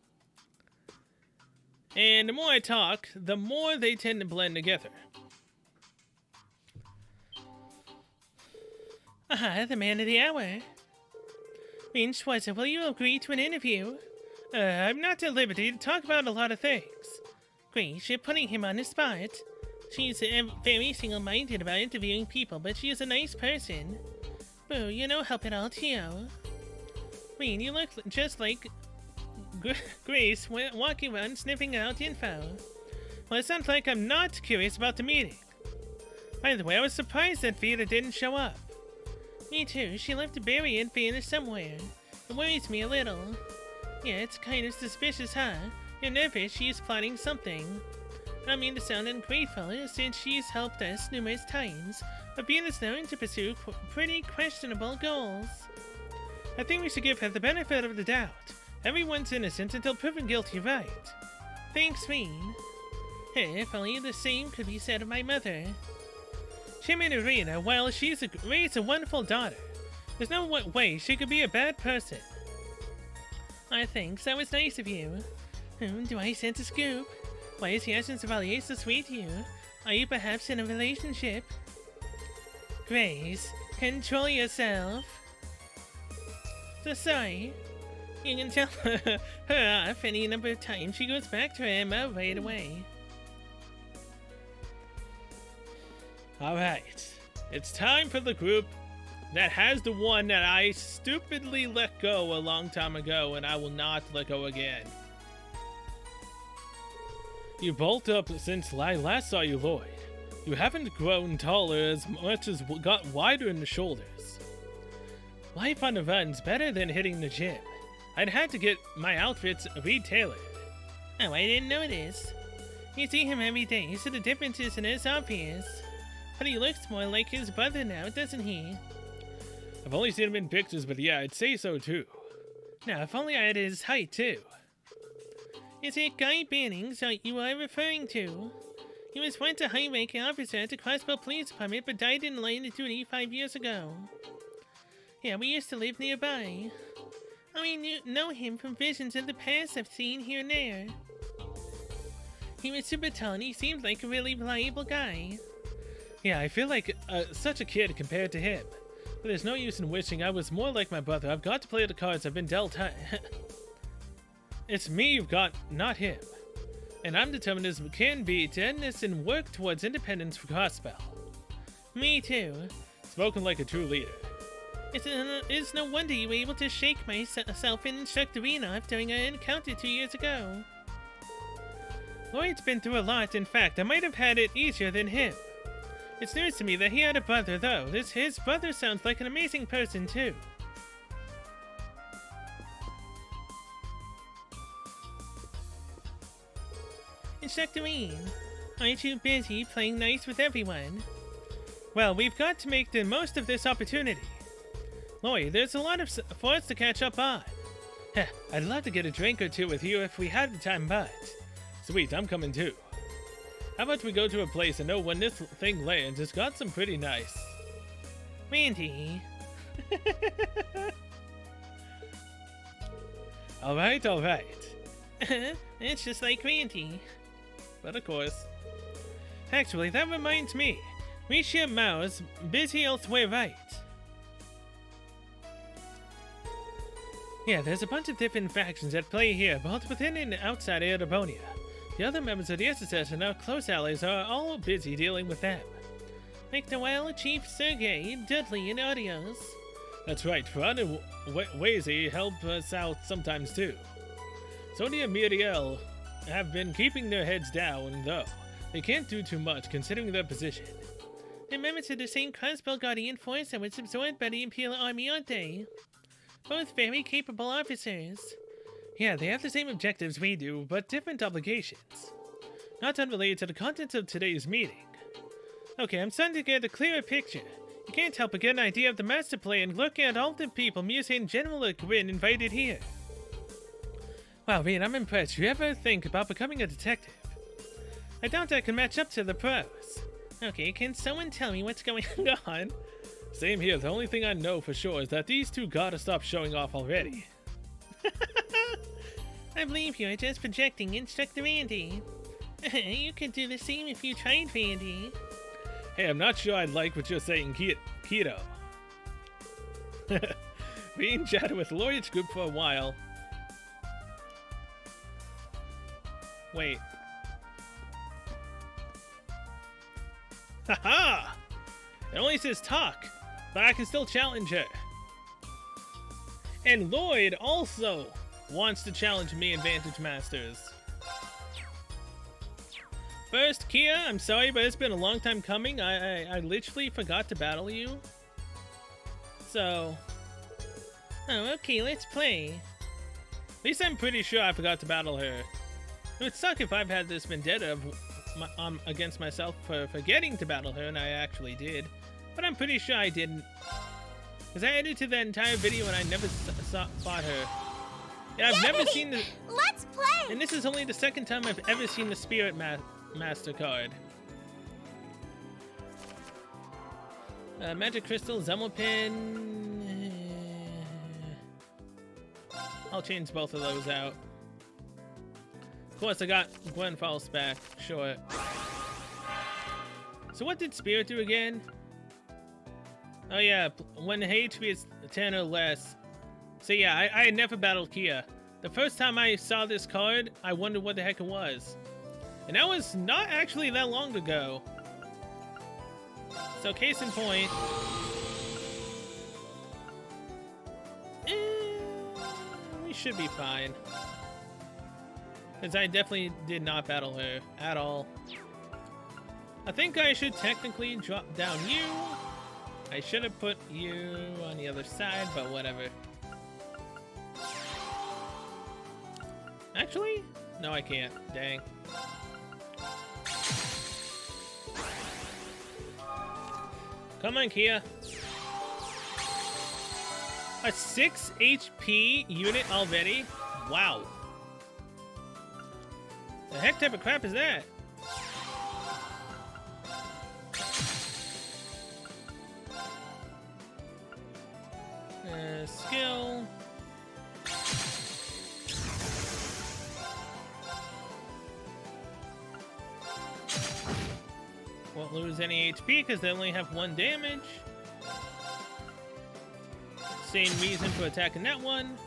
S1: And the more I talk, the more they tend to blend together. The man of the hour. Dean Schweitzer, will you agree to an interview? I'm not at liberty to talk about a lot of things. Grace, you're putting him on the spot. She's very single-minded about interviewing people, but she is a nice person. Boo, you know, help it all, Tio. Green, you look just like Grace walking around sniffing out info. Well, it sounds like I'm not curious about the meeting. By the way, I was surprised that Vita didn't show up. Me too. She left a berry in Vienna somewhere. It worries me a little. Yeah, it's kind of suspicious, huh? You're nervous she's plotting something. I don't mean to sound ungrateful, since she's helped us numerous times, but Vienna's known to pursue pretty questionable goals. I think we should give her the benefit of the doubt. Everyone's innocent until proven guilty, right? Thanks, Reen. Hey, if only the same could be said of my mother. Chairman Irina, while she's raised a wonderful daughter, there's no way she could be a bad person. Thanks, that was nice of you. Do I sense a scoop? Why is Yasin Chevalier so sweet to you? Are you perhaps in a relationship? Grace, control yourself. So sorry. You can tell her off any number of times. She goes back to Emma right away. Alright, it's time for the group that has the one that I stupidly let go a long time ago and I will not let go again. You bulked up since I last saw you, Lloyd. You haven't grown taller as much as got wider in the shoulders. Life on the run's better than hitting the gym. I'd had to get my outfits retailored. Oh, I didn't notice. You see him every day, so the difference isn't as obvious. But he looks more like his brother now, doesn't he? I've only seen him in pictures, but yeah, I'd say so too. Now, if only I had his height too. Is it Guy Bannings you are referring to? He was once a high-ranking officer at the Crossbell Police Department, but died in the line of duty 5 years ago. Yeah, we used to live nearby. I know him from visions of the past I've seen here and there. He was super tall and he seemed like a really reliable guy. Yeah, I feel like such a kid compared to him. But there's no use in wishing I was more like my brother. I've got to play the cards I've been dealt. It's me you've got, not him. And I'm determined as can be to end this and work towards independence for Crossbell. Me too. Spoken like a true leader. It's no wonder you were able to shake myself and instruct Irina off during our encounter 2 years ago. Lloyd's been through a lot. In fact, I might have had it easier than him. It's news to me that he had a brother, though. His brother sounds like an amazing person, too. Instructor Reen, Aren't you busy playing nice with everyone? Well, we've got to make the most of this opportunity. Lloyd, there's a lot for us to catch up on. Heh, I'd love to get a drink or two with you if we had the time, but... Sweet, I'm coming too. How about we go to a place and know when this thing lands? It's got some pretty nice... Randy. Alright, alright. It's just like Randy. But of course. Actually, that reminds me. Risha Mao's busy elsewhere, right? Yeah, there's a bunch of different factions at play here, both within and outside Erebonia. The other members of the SSS and our close allies are all busy dealing with them. Like the well-chief Sergei, Dudley, and Adios. That's right, Fran and Wazy help us out sometimes too. Sonia and Miriel have been keeping their heads down, though. They can't do too much, considering their position. They're members of the same Crossbow Guardian force that was absorbed by the Imperial Army, aren't they? Both very capable officers. Yeah, they have the same objectives we do, but different obligations. Not unrelated to the contents of today's meeting. Okay, I'm starting to get a clearer picture. You can't help but get an idea of the master plan looking at all the people Musa and General Gwyn invited here. Wow, Reed, I'm impressed. You ever think about becoming a detective? I doubt I can match up to the pros. Okay, can someone tell me what's going on? Same here. The only thing I know for sure is that these two gotta stop showing off already. I believe you are just projecting, Instructor Randy. You could do the same if you tried, Randy. Hey, I'm not sure I'd like what you're saying, Keto. Being chatted with Lloyd's group for a while. Wait. Haha! It only says talk, but I can still challenge her. And Lloyd also wants to challenge me and Vantage Masters. First, Kia, I'm sorry, but it's been a long time coming. I literally forgot to battle you. So... Oh, okay, let's play. At least I'm pretty sure I forgot to battle her. It would suck if I've had this vendetta against myself for forgetting to battle her, and I actually did. But I'm pretty sure I didn't. Because I edited the entire video and I never fought her. Yeah, I've never seen the...
S6: Let's play!
S1: And this is only the second time I've ever seen the Spirit Master card. Magic Crystal, Zemmelpin... I'll change both of those out. Of course, I got Gwen False back. Sure. So what did Spirit do again? Oh yeah, when the HP is 10 or less. So yeah, I had never battled Kia. The first time I saw this card, I wondered what the heck it was. And that was not actually that long ago. So case in point... we should be fine. Because I definitely did not battle her at all. I think I should technically drop down you. I should have put you on the other side, but whatever. Actually? No, I can't. Dang. Come on, Kia. A 6 HP unit already? Wow. The heck type of crap is that? Skill. Won't lose any HP because they only have 1 damage. Same reason for attacking that one.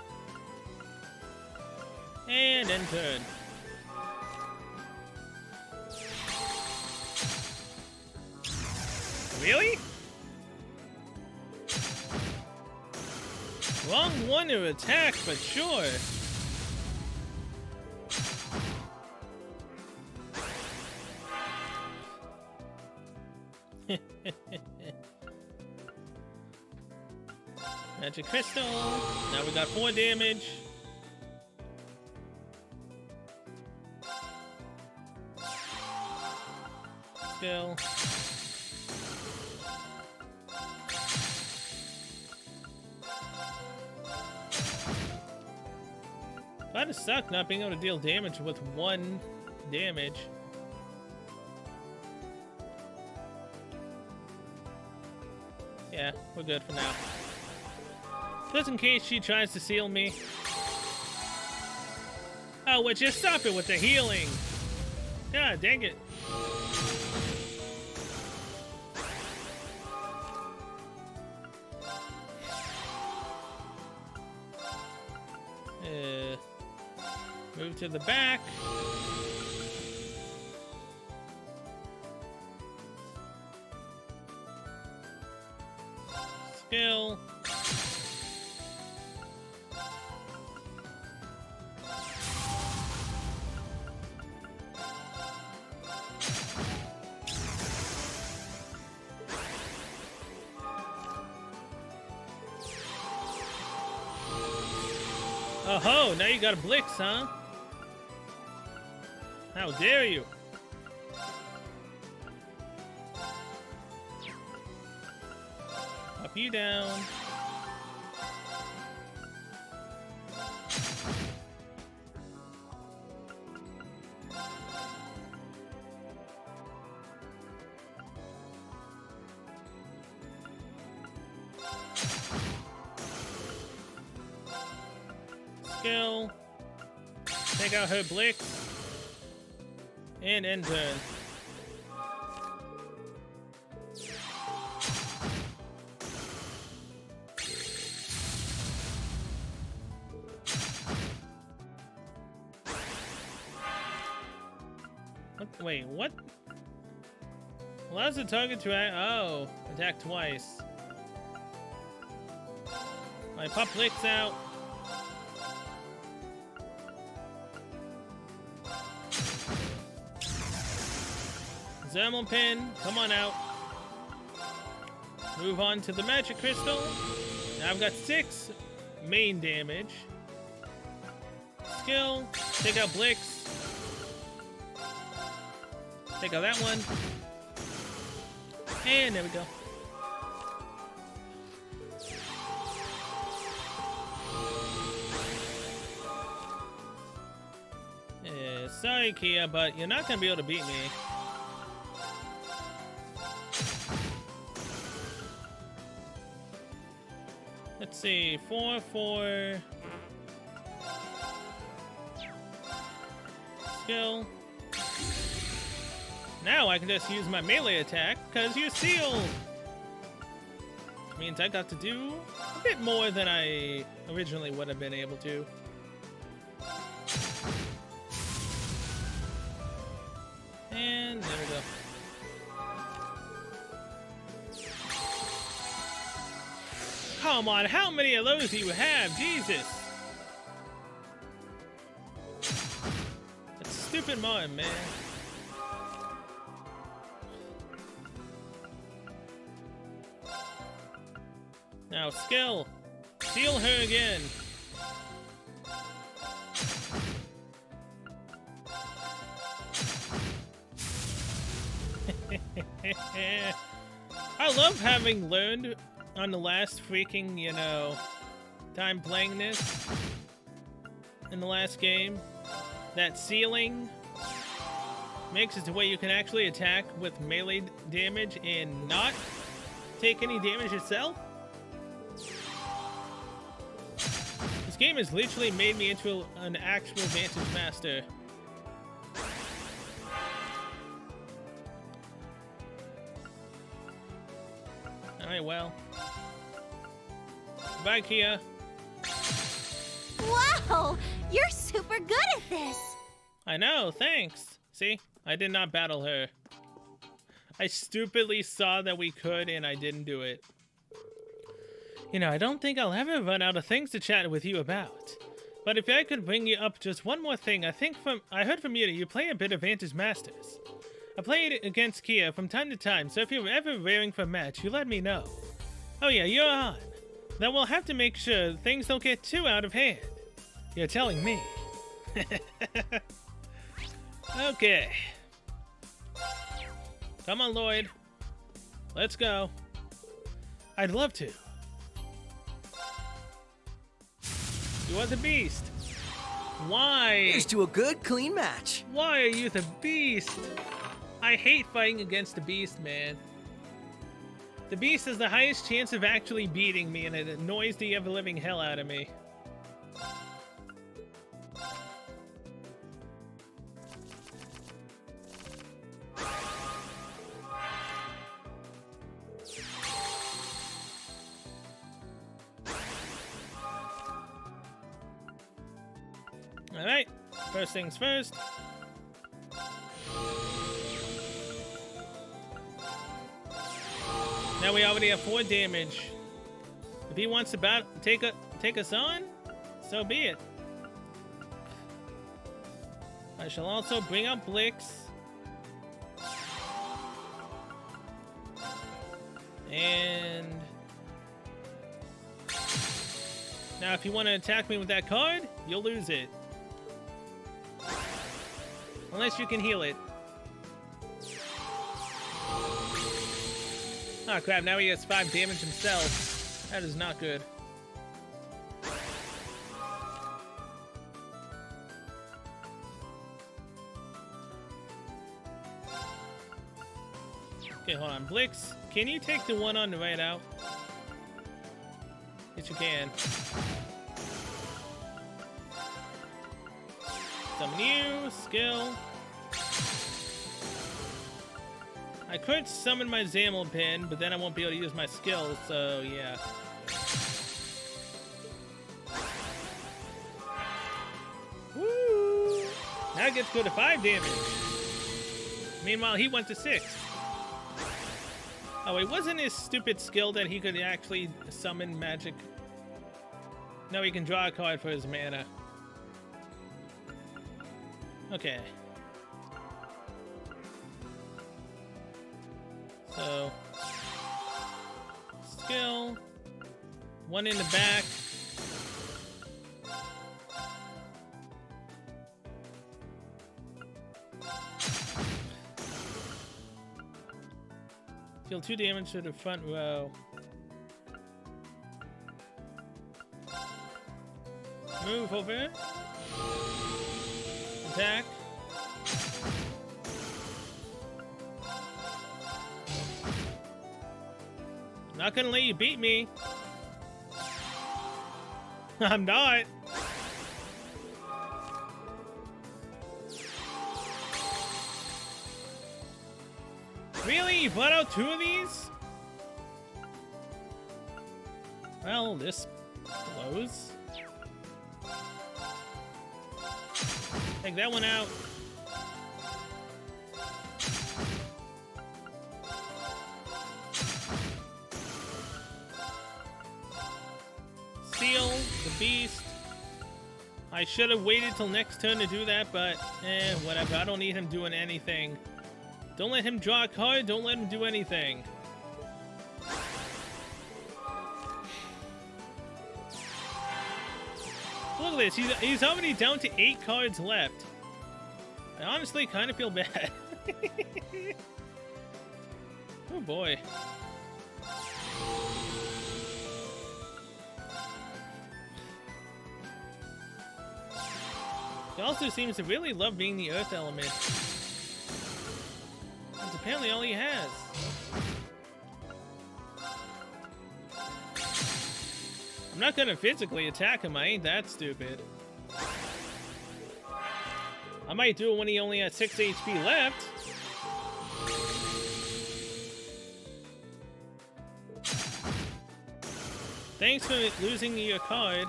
S1: And end turn. Really? Wrong one to attack, but sure. Magic Crystal. Now we got 4 damage. Skill. Kinda suck not being able to deal damage with 1 damage. Yeah, we're good for now. Just in case she tries to seal me. Oh, would you stop it with the healing? God dang it. Move to the back. Skill. Oh, now you got a Blix, huh? How dare you? Up you down. Skill. Take out her Blix. And end turn. Wait, what? Allows the target to attack twice. I pop Blix out. Thermal pin, come on out. Move on to the magic crystal. Now I've got 6 main damage. Skill, take out Blix. Take out that one. And there we go. Sorry, Kia, but you're not gonna be able to beat me. Let's see, 4. Skill. Now I can just use my melee attack, because you're sealed! Which means I got to do a bit more than I originally would have been able to. And there we go. Come on, how many of those do you have? Jesus! That stupid Martin, man. Now, skill. Seal her again. I love having learned on the last freaking, time playing this in the last game, that sealing makes it to where you can actually attack with melee damage and not take any damage yourself. This game has literally made me into an actual Vantage Master. Alright, well. Bye, Kia.
S11: Wow! You're super good at this!
S1: I know, thanks. See? I did not battle her. I stupidly saw that we could and I didn't do it. I don't think I'll ever run out of things to chat with you about. But if I could bring you up just one more thing, I heard from you play a bit of Vantage Masters. I played against Kia from time to time, so if you're ever raring for a match, you let me know. Oh yeah, you're on. Then we'll have to make sure things don't get too out of hand. You're telling me. Okay. Come on, Lloyd. Let's go. I'd love to. You are the beast. Why?
S5: Here's to a good, clean match.
S1: Why are you the beast? I hate fighting against the beast, man. The beast has the highest chance of actually beating me, and it annoys the ever-living hell out of me. Alright, first things first. Now we already have 4 damage. If he wants to take us on, so be it. I shall also bring up Blix. And now if you want to attack me with that card, you'll lose it. Unless you can heal it. Oh crap, now he has 5 damage himself. That is not good. Okay, hold on. Blix, can you take the one on the right out? Yes, you can. Summon you, skill. I could summon my Zamel-Pin, but then I won't be able to use my skills, so yeah. Woo! Now it gets to go to 5 damage. Meanwhile, he went to 6. Oh, it wasn't his stupid skill that he could actually summon magic. No, he can draw a card for his mana. Okay. So, skill, 1 in the back. Deal 2 damage to the front row. Move over. Attack. Not gonna let you beat me. I'm not. Really? You brought out 2 of these? Well, this blows. Take that one out. Seal the beast. I should have waited till next turn to do that, but whatever. I don't need him doing anything. Don't let him draw a card. Don't let him do anything. Look at this. He's already down to 8 cards left. I honestly kind of feel bad. Oh boy. He also seems to really love being the earth element. That's apparently all he has. I'm not gonna physically attack him, I ain't that stupid. I might do it when he only has 6 HP left. Thanks for losing your card.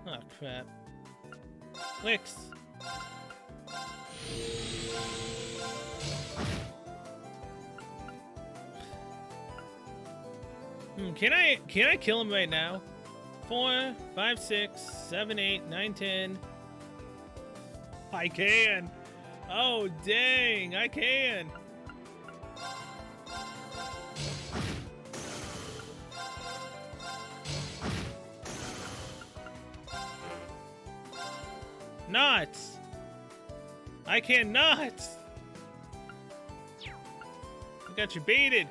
S1: Oh crap. Clicks. Can I kill him right now? 4, 5, 6, 7, 8, 9, 10. I can. Oh dang, I can. Nuts. I cannot! I got you baited.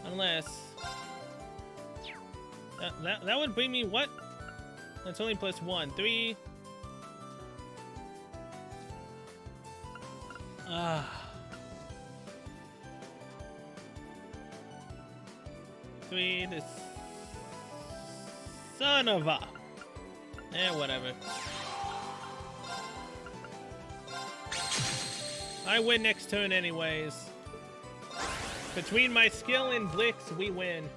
S1: Unless... That would bring me what? That's only +1. 3. Ah. 3, this... Son of a... whatever. I win next turn anyways. Between my skill and Blix, we win.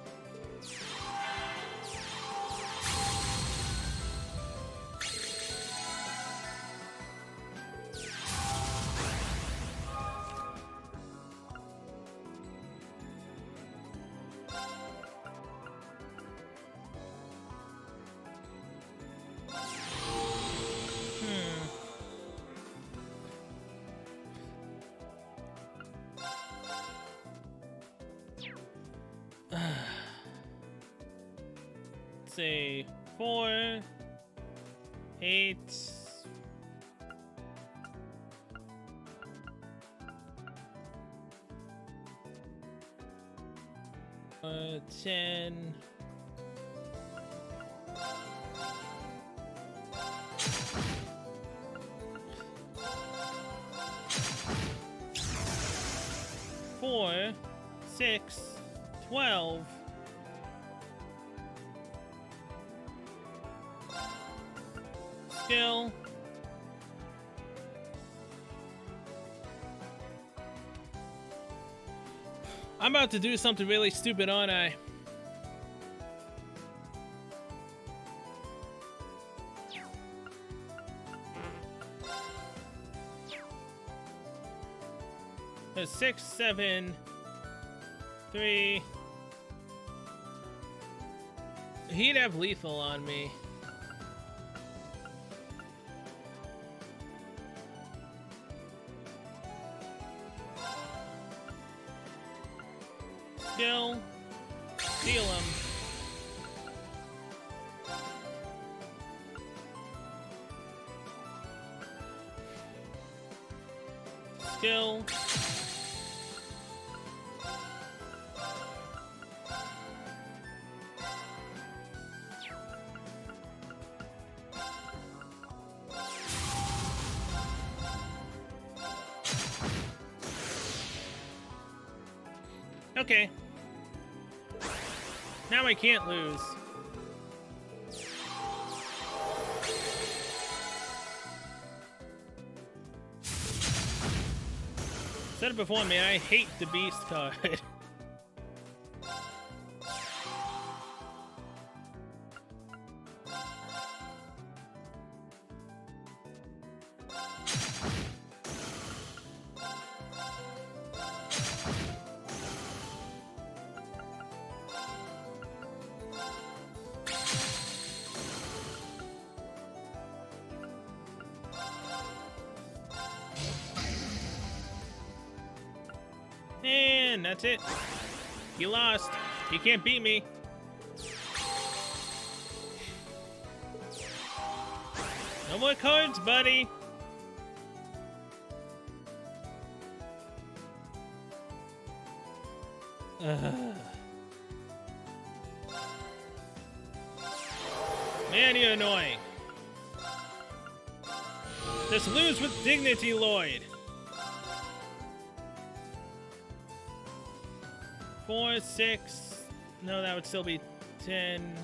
S1: Say 4, 8, 10, 4, 6, 12. Skill. I'm about to do something really stupid, aren't I? There's 6, 7, 3. He'd have lethal on me. Skill. Steal him. Skill. Okay. Now I can't lose. Said it before, man, I hate the beast card. And that's it. He lost. He can't beat me. No more cards, buddy. Man, you're annoying. Just lose with dignity, Lloyd. 4, 6. No, that would still be 10.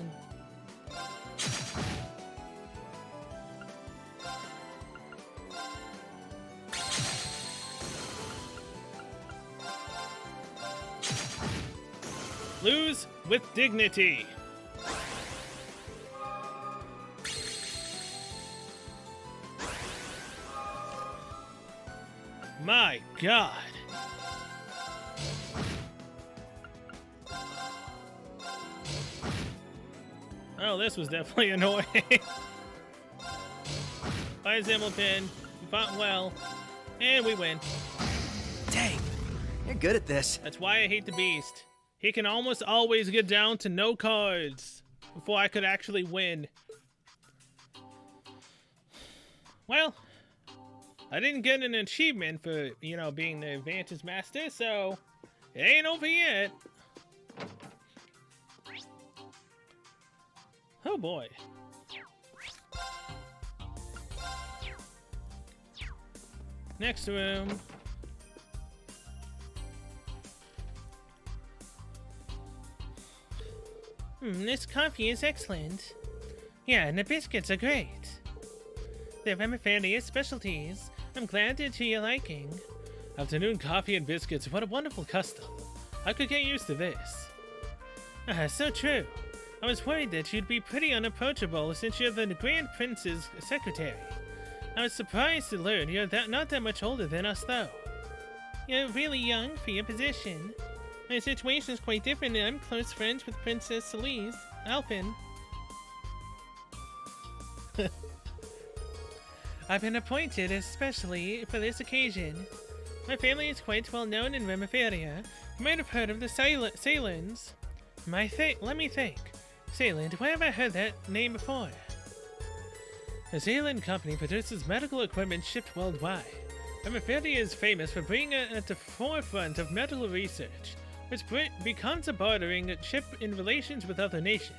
S1: Lose with dignity. My God. Oh, this was definitely annoying. Bye, Hamilton. You fought well. And we win.
S5: Dang, you're good at this.
S1: That's why I hate the Beast. He can almost always get down to no cards before I could actually win. Well, I didn't get an achievement for, you know, being the Vantage Master, so it ain't over yet. Oh boy. Next room. This coffee is excellent. Yeah, and the biscuits are great. They're Remiferia's specialties. I'm glad they're to your liking. Afternoon coffee and biscuits, what a wonderful custom. I could get used to this. So true. I was worried that you'd be pretty unapproachable since you're the Grand Prince's secretary. I was surprised to learn you're not that much older than us, though. You're really young for your position. My situation is quite different, and I'm close friends with Princess Celise, Alphen. I've been appointed especially for this occasion. My family is quite well known in Remiferia. You might have heard of the Salins. Let me think. Salin, where have I heard that name before? The Salin Company produces medical equipment shipped worldwide. Remiferia is famous for being at the forefront of medical research, which becomes a bartering chip in relations with other nations.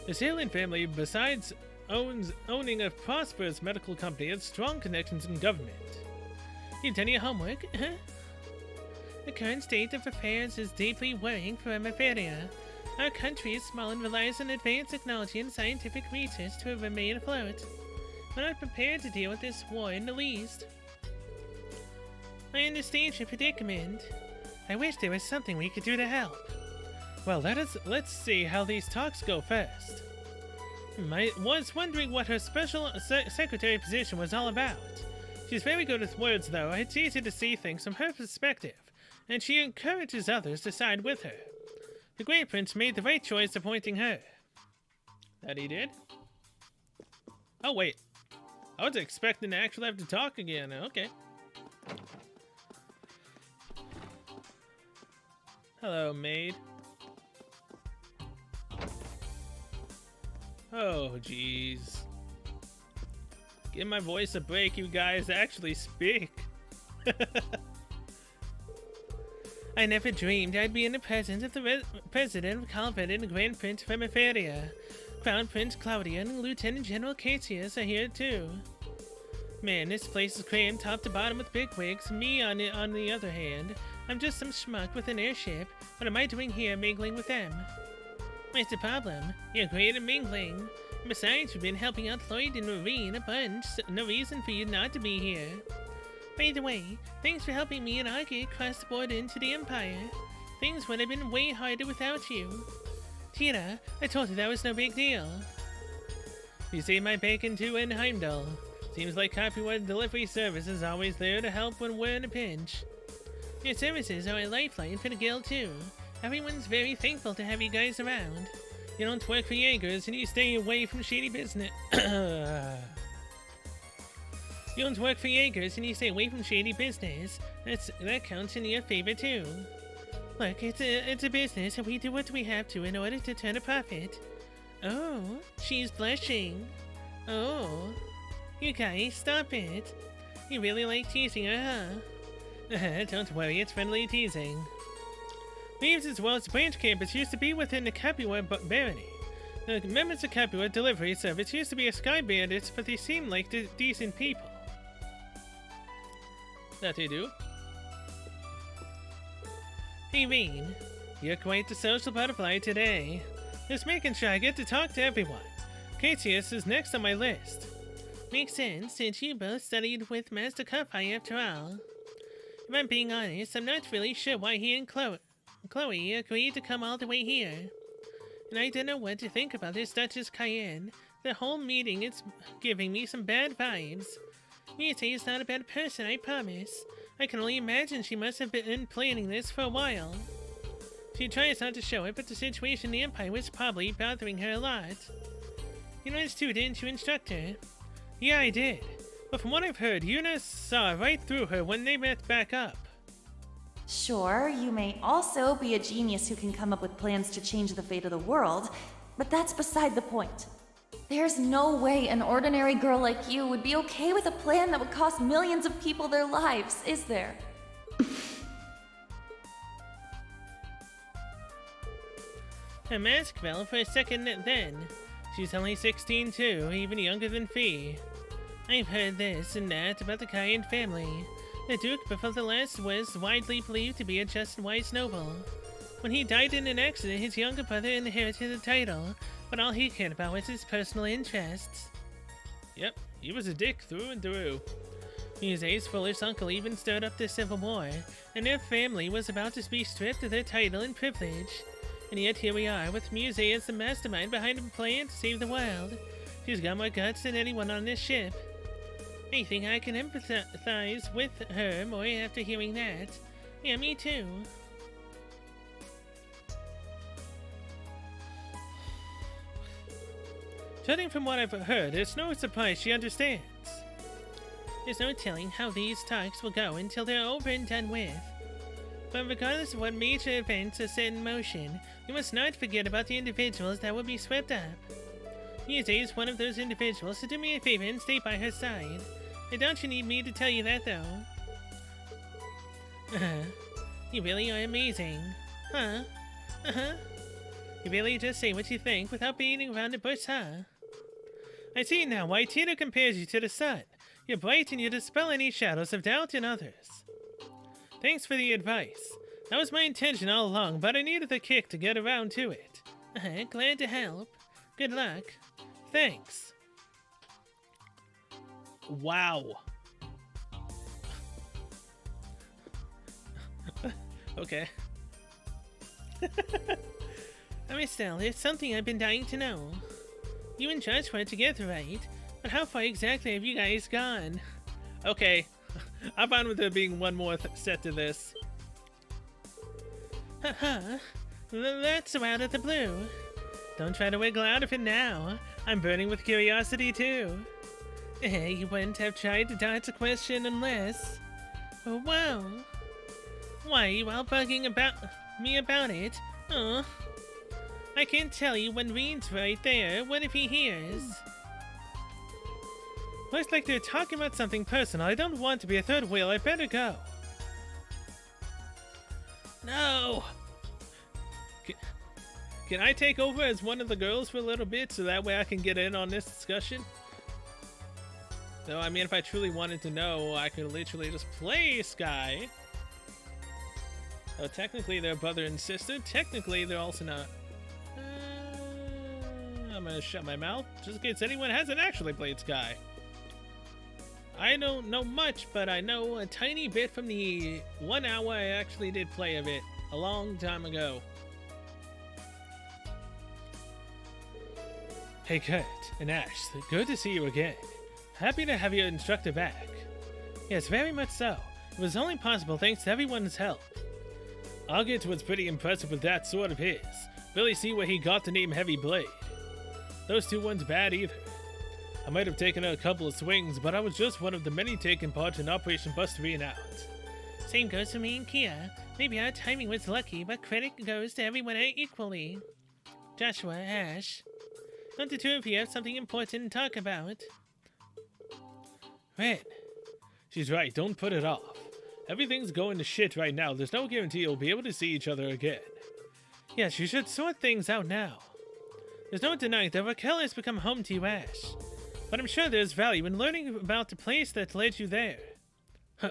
S1: The Salin family, besides owning a prosperous medical company, has strong connections in government. You've done your homework? The current state of affairs is deeply worrying for Remiferia. Our country is small and relies on advanced technology and scientific research to remain afloat. We're not prepared to deal with this war in the least. I understand your predicament. I wish there was something we could do to help. Well, let's see how these talks go first. I was wondering what her special secretary position was all about. She's very good with words, though. It's easy to see things from her perspective, and she encourages others to side with her. The Great Prince made the right choice appointing her. That he did? Oh, wait. I was expecting to actually have to talk again. Okay. Hello, maid. Oh, jeez. Give my voice a break, you guys. Actually speak. I never dreamed I'd be in the presence of the President of Calvert and the Grand Prince of Remiferia. Crown Prince Claudia and Lieutenant General Casius are here too. Man, this place is crammed top to bottom with bigwigs. Me, on the other hand, I'm just some schmuck with an airship. What am I doing here mingling with them? What's the problem? You're great at mingling. Besides, you've been helping out Lloyd and Marine a bunch, so no reason for you not to be here. By the way, thanks for helping me and Argy cross the border into the Empire. Things would have been way harder without you. Tina, I told you that was no big deal. You saved my bacon too in Heimdall. Seems like Copyright Delivery Service is always there to help when we're in a pinch. Your services are a lifeline for the guild too. Everyone's very thankful to have you guys around. You don't work for Jaegers and you stay away from shady business. You don't work for Jaegers and you stay away from shady business. That counts in your favor too. Look, it's a business and we do what we have to in order to turn a profit. Oh, she's blushing. Oh, you guys, stop it. You really like teasing her, huh? Don't worry, it's friendly teasing. Leaves as well as the branch campus used to be within the Capua barony. The members of Capua Delivery Service used to be a sky bandits, but they seem like decent people. That they do. Hey Reen, you're quite the social butterfly today. Just making sure I get to talk to everyone. Casius is next on my list. Makes sense, since you both studied with Master Cuffeye after all. If I'm being honest, I'm not really sure why he and Chloe agreed to come all the way here. And I don't know what to think about this Duchess Cayenne. The whole meeting is giving me some bad vibes. Miyate is not a bad person, I promise. I can only imagine she must have been planning this for a while. She tries not to show it, but the situation in the Empire was probably bothering her a lot. You noticed too, didn't you, instructor? Yeah, I did. But from what I've heard, Yuna saw right through her when they met back up.
S18: Sure, you may also be a genius who can come up with plans to change the fate of the world, but that's beside the point. There's no way an ordinary girl like you would be okay with a plan that would cost millions of people their lives, is there?
S1: A mask fell for a second then. She's only 16 too, even younger than Fee. I've heard this and that about the Cayenne family. The Duke before the last was widely believed to be a just and wise noble. When he died in an accident, his younger brother inherited the title, but all he cared about was his personal interests. Yep, he was a dick through and through. Muse's foolish uncle even stirred up the Civil War, and their family was about to be stripped of their title and privilege. And yet here we are, with Muse as the mastermind behind a plan to save the world. She's got more guts than anyone on this ship. I think I can empathize with her more after hearing that. Yeah, me too. Judging from what I've heard, it's no surprise she understands. There's no telling how these talks will go until they're over and done with. But regardless of what major events are set in motion, we must not forget about the individuals that will be swept up. Muse is one of those individuals, so do me a favor and stay by her side. And don't you need me to tell you that, though? You really are amazing. Huh? You really just say what you think without beating around the bush, huh? I see now why Tito compares you to the sun. You're bright and you dispel any shadows of doubt in others. Thanks for the advice. That was my intention all along, but I needed a kick to get around to it. Glad to help. Good luck. Thanks. Wow. Okay. Estelle, there's something I've been dying to know. You and Josh were together, right? But how far exactly have you guys gone? Okay. I'm fine with there being one more set to this. Haha. That's so out of the blue. Don't try to wiggle out of it now. I'm burning with curiosity too. You wouldn't have tried to dodge the question unless... Oh, wow. Why are you all bugging me about it? Oh. I can't tell you when Reed's right there. What if he hears? Looks like they're talking about something personal. I don't want to be a third wheel. I better go. No! Can I take over as one of the girls for a little bit so that way I can get in on this discussion? No, I mean, if I truly wanted to know, I could literally just play Sky. Oh, technically they're brother and sister. Technically they're also not. I'm gonna shut my mouth just in case anyone hasn't actually played Sky. I don't know much, but I know a tiny bit from the 1 hour I actually did play of it a long time ago. Hey Kurt and Ash, good to see you again. Happy to have your instructor back. Yes, very much so. It was only possible thanks to everyone's help. August was pretty impressive with that sword of his. Really see where he got the name Heavy Blade. Those two weren't bad either. I might have taken a couple of swings, but I was just one of the many taking part in Operation Bust 3 and out. Same goes for me and Kia. Maybe our timing was lucky, but credit goes to everyone equally. Joshua, Ash, don't the two of you have something important to talk about? Ren. She's right, don't put it off. Everything's going to shit right now. There's no guarantee you'll be able to see each other again. Yes, you should sort things out now. There's no denying that Raquel has become home to you, Ash. But I'm sure there's value in learning about the place that led you there. Huh.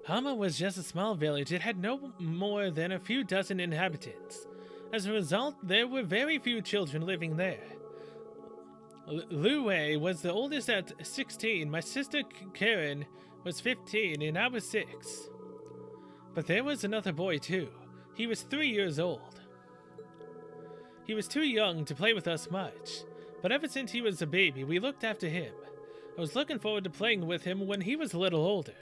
S1: Hama was just a small village. It had no more than a few dozen inhabitants. As a result, there were very few children living there. Luwei was the oldest at 16. My sister Karen was 15 and I was 6. But there was another boy too. He was 3 years old. He was too young to play with us much, but ever since he was a baby, we looked after him. I was looking forward to playing with him when he was a little older.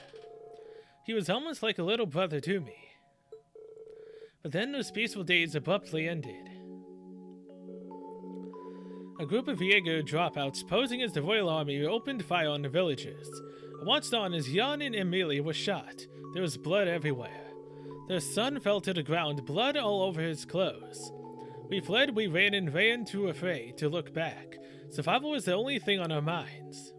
S1: He was almost like a little brother to me. But then those peaceful days abruptly ended. A group of Jaeger dropouts posing as the Royal Army opened fire on the villagers. I watched on as Jan and Emilia were shot. There was blood everywhere. Their son fell to the ground, blood all over his clothes. We fled, we ran, and ran too afraid to look back. Survival was the only thing on our minds.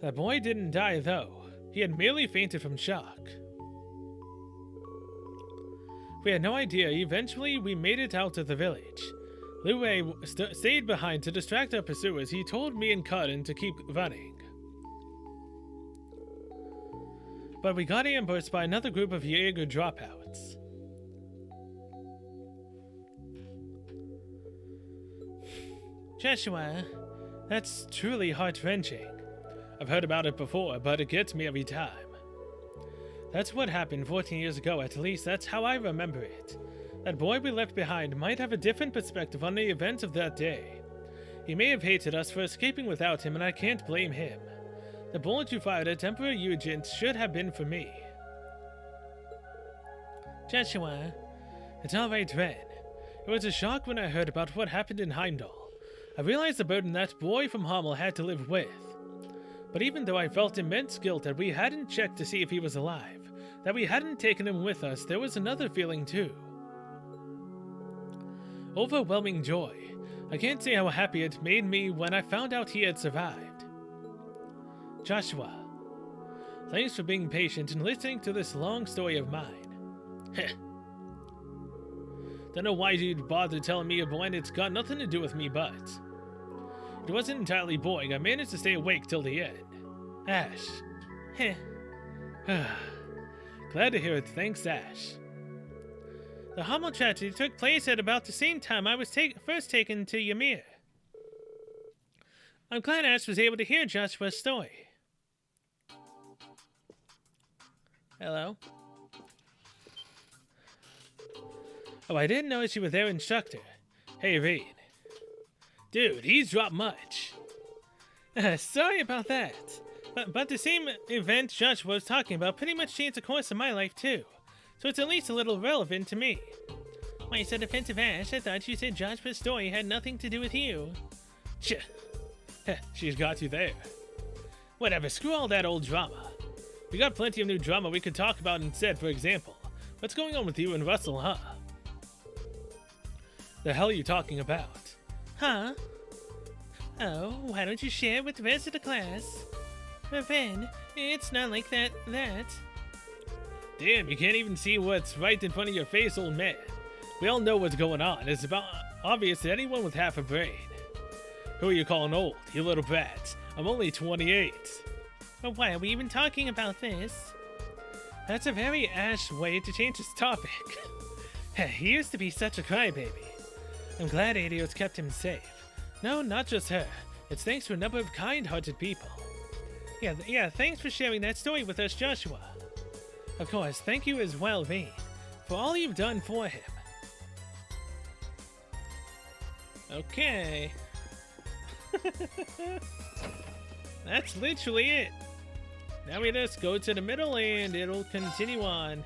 S1: That boy didn't die, though. He had merely fainted from shock. We had no idea. Eventually, we made it out of the village. Liu Wei stayed behind to distract our pursuers. He told me and Cuttin to keep running. But we got ambushed by another group of Jaeger dropouts. Joshua, that's truly heart-wrenching. I've heard about it before, but it gets me every time. That's what happened 14 years ago, at least that's how I remember it. That boy we left behind might have a different perspective on the events of that day. He may have hated us for escaping without him, and I can't blame him. The bullet you fired at Emperor Eugen should have been for me. Joshua, it's alright, Ren. It was a shock when I heard about what happened in Heimdall. I realized the burden that boy from Hummel had to live with. But even though I felt immense guilt that we hadn't checked to see if he was alive, that we hadn't taken him with us, there was another feeling too. Overwhelming joy. I can't say how happy it made me when I found out he had survived. Joshua, thanks for being patient and listening to this long story of mine. Heh. Don't know why you'd bother telling me when it's got nothing to do with me, but it wasn't entirely boring. I managed to stay awake till the end. Ash. Heh. Glad to hear it. Thanks, Ash. The Hummel tragedy took place at about the same time I was first taken to Ymir. I'm glad Ash was able to hear Joshua's story. Hello? Oh, I didn't know you were their instructor. Hey, Reed. Dude, he's dropped much. Sorry about that. But the same event Joshua was talking about pretty much changed the course of my life, too. So it's at least a little relevant to me. When you said offensive Ash, I thought you said Joshua's story had nothing to do with you. She's got you there. Whatever, screw all that old drama. We got plenty of new drama we could talk about instead, for example. What's going on with you and Russell, huh? The hell are you talking about? Huh? Oh, why don't you share with the rest of the class? Ben, it's not like that. Damn, you can't even see what's right in front of your face, old man. We all know what's going on. It's about obvious to anyone with half a brain. Who are you calling old, you little brats? I'm only 28. But why are we even talking about this? That's a very Ash way to change this topic. He used to be such a crybaby. I'm glad Adios kept him safe. No, not just her. It's thanks to a number of kind-hearted people. Yeah, thanks for sharing that story with us, Joshua. Of course, thank you as well, Vane, for all you've done for him. Okay. That's literally it. Now we just go to the middle and it'll continue on.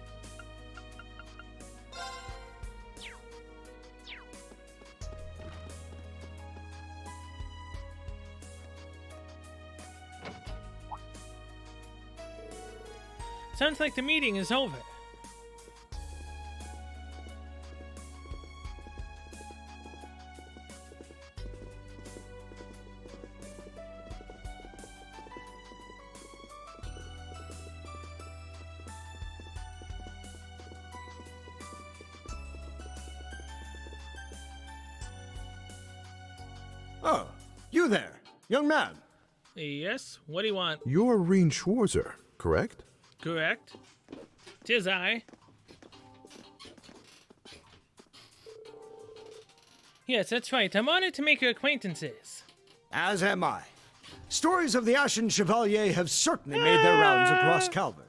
S1: Sounds like the meeting is over.
S15: Oh, you there, young man.
S1: Yes, what do you want?
S14: You're Reen Schwarzer, correct?
S1: Correct. 'Tis I. Yes, that's right. I'm honored to make your acquaintances.
S15: As am I. Stories of the Ashen Chevalier have certainly made their rounds across Calvert.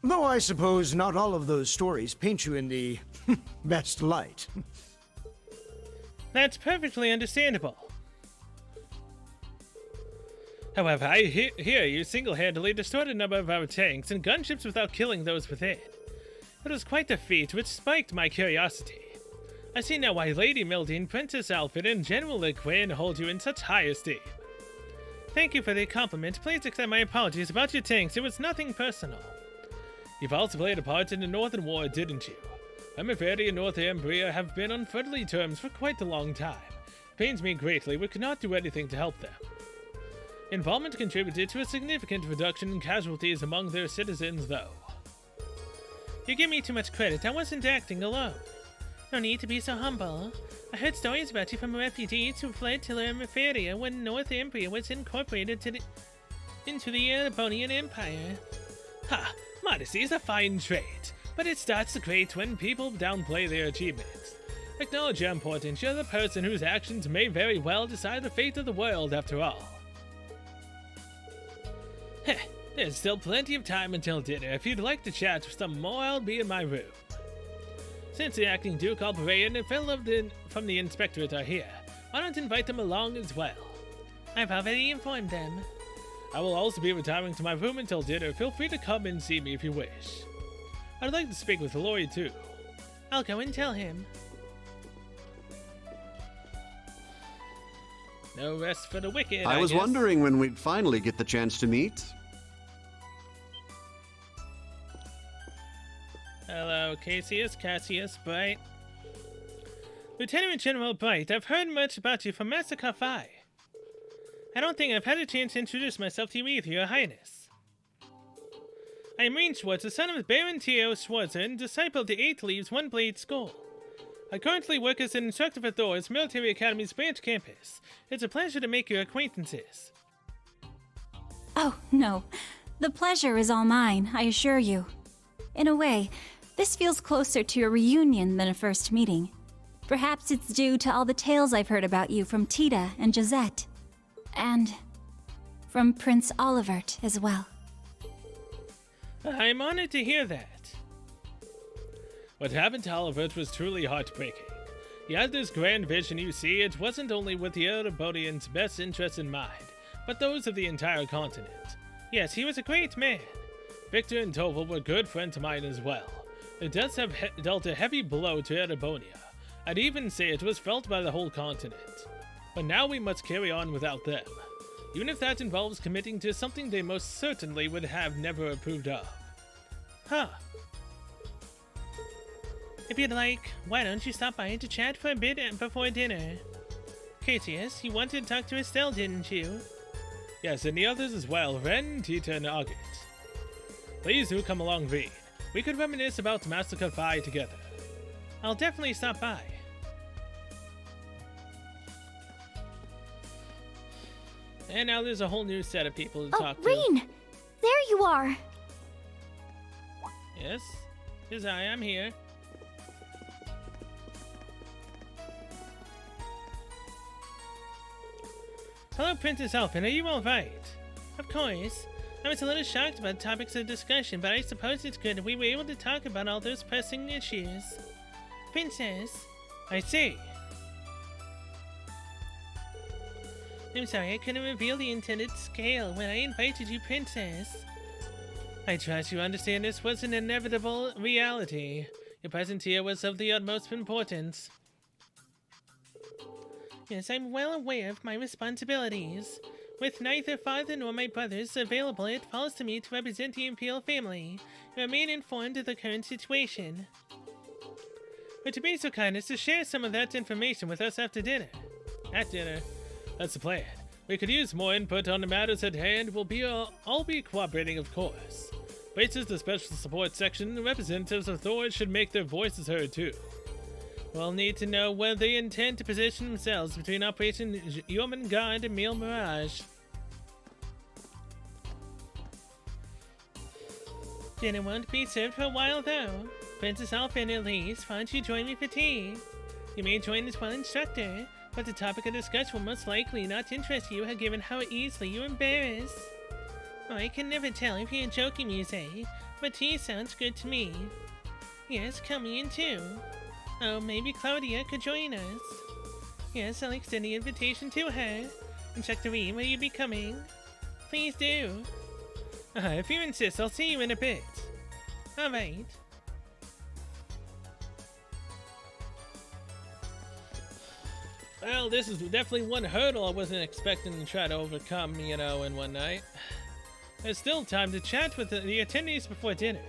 S15: Though I suppose not all of those stories paint you in the best light.
S1: That's perfectly understandable. However, I hear you single-handedly destroyed a number of our tanks and gunships without killing those within. It was quite a feat which spiked my curiosity. I see now why Lady Mildine, Princess Alfred, and General LeGuin hold you in such high esteem. Thank you for the compliment. Please accept my apologies about your tanks. It was nothing personal. You've also played a part in the Northern War, didn't you? Remiferia and Northumbria have been on friendly terms for quite a long time. Pains me greatly, we could not do anything to help them. Involvement contributed to a significant reduction in casualties among their citizens, though. You give me too much credit, I wasn't acting alone. No need to be so humble. I heard stories about you from refugees who fled to Remiferia when Northumbria was incorporated into the Erebonian Empire. Ha! Modesty is a fine trait, but it starts to grate when people downplay their achievements. Acknowledge your importance. You're the person whose actions may very well decide the fate of the world, after all. Heh, there's still plenty of time until dinner. If you'd like to chat for some more, I'll be in my room. Since the acting Duke Alperae and a fellow from the Inspectorate are here, why not invite them along as well? I've already informed them. I will also be retiring to my room until dinner. Feel free to come and see me if you wish. I'd like to speak with Lori too. I'll go and tell him. No rest for the wicked,
S21: I was
S1: guess.
S21: wondering when we'd finally get the chance to meet.
S1: Hello, Cassius, Bright. Lieutenant General Bright, I've heard much about you from Massacre 5. I don't think I've had a chance to introduce myself to you either, Your Highness. I am Rain Schwartz, son of Baron Theo Schwarzer and disciple of the 8th Leaves One Blade School. I currently work as an instructor for Thor's Military Academy's branch campus. It's a pleasure to make your acquaintances.
S2: Oh, no. The pleasure is all mine, I assure you. In a way, this feels closer to a reunion than a first meeting. Perhaps it's due to all the tales I've heard about you from Tita and Josette. And from Prince Olivert as well.
S1: I'm honored to hear that. What happened to Olivert was truly heartbreaking. He had this grand vision, you see. It wasn't only with the Erebonians' best interests in mind, but those of the entire continent. Yes, he was a great man. Victor and Toval were good friends of mine as well. Their deaths have dealt a heavy blow to Erebonia. I'd even say it was felt by the whole continent. But now we must carry on without them, even if that involves committing to something they most certainly would have never approved of. Huh. If you'd like, why don't you stop by to chat for a bit before dinner? Cassius, you wanted to talk to Estelle, didn't you? Yes, and the others as well, Ren, Tita, and August. Please do come along, Reed. We could reminisce about Massacre 5 together. I'll definitely stop by. And now there's a whole new set of people to talk to.
S9: Rain! There you are!
S1: Yes? Yes, I am here. Hello, Princess Elfin. Are you alright? Of course. I was a little shocked about topics of discussion, but I suppose it's good that we were able to talk about all those pressing issues. Princess. I see. I'm sorry I couldn't reveal the intended scale when I invited you, Princess. I trust you understand this was an inevitable reality. Your presence here was of the utmost importance. Yes, I'm well aware of my responsibilities. With neither father nor my brothers available, it falls to me to represent the Imperial family and remain informed of the current situation. But to be so kind as to share some of that information with us after dinner. At dinner. That's the plan. We could use more input on the matters at hand. We'll all be cooperating, of course. Braces the special support section, the representatives of Thor should make their voices heard too. We'll need to know where they intend to position themselves between Operation Jormungand and Mille Mirage. Dinner won't be served for a while though. Princess Elfin, at least, why don't you join me for tea? You may join as well instructor, but the topic of discussion will most likely not interest you given how easily you embarrass. Oh, I can never tell if you're joking, you say, but tea sounds good to me. Yes, coming in too. Oh, maybe Claudia could join us. Yes, I'll extend the invitation to her. Instructor Reed, will you be coming? Please do. If you insist, I'll see you in a bit. Alright. Well, this is definitely one hurdle I wasn't expecting to try to overcome, in one night. There's still time to chat with the attendees before dinner.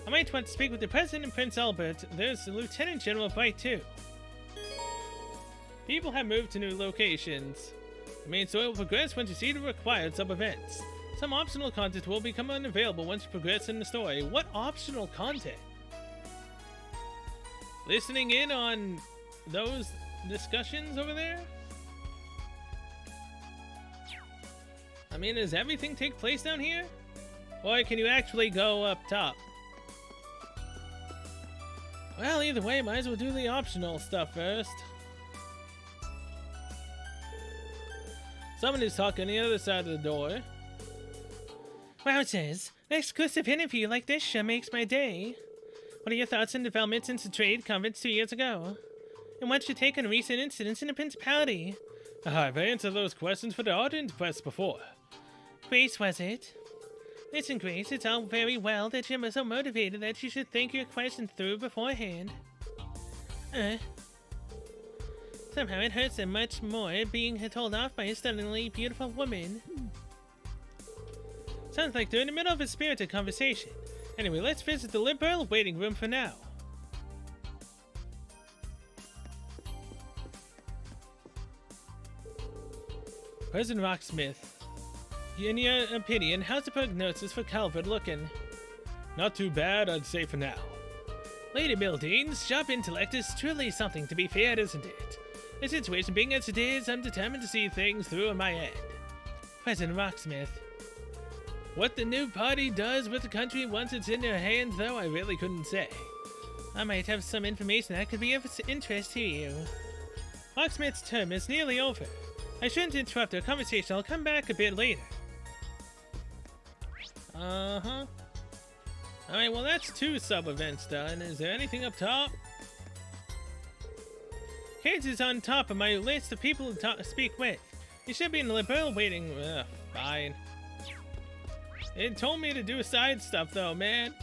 S1: I might want to speak with the President and Prince Albert. There's the Lieutenant General Bright, too. People have moved to new locations. The main story will progress once you see the required sub-events. Some optional content will become unavailable once you progress in the story. What optional content? Listening in on those discussions over there? I mean, does everything take place down here? Or can you actually go up top? Well, either way, might as well do the optional stuff first. Someone is talking on the other side of the door. Wow, it says, an exclusive interview like this sure makes my day. What are your thoughts on developments since the trade conference 2 years ago? And what's your take on recent incidents in the Principality? I've answered those questions for the audience press before. Grace, was it? Listen, Grace, it's all very well that you're so motivated that you should think your questions through beforehand. Somehow it hurts them much more being told off by a stunningly beautiful woman. Sounds like they're in the middle of a spirited conversation. Anyway, let's visit the Liberal waiting room for now. President Rocksmith, in your opinion, how's the prognosis for Calvert looking? Not too bad, I'd say for now. Lady Mildean's sharp intellect is truly something to be feared, isn't it? The situation being as it is, I'm determined to see things through on my end. President Rocksmith. What the new party does with the country once it's in their hands, though, I really couldn't say. I might have some information that could be of interest to you. Rocksmith's term is nearly over. I shouldn't interrupt our conversation. I'll come back a bit later. Uh-huh. Alright, well that's 2 sub-events done. Is there anything up top? Cage is on top of my list of people to speak with. You should be in the Liberal waiting. Fine. It told me to do side stuff though, man.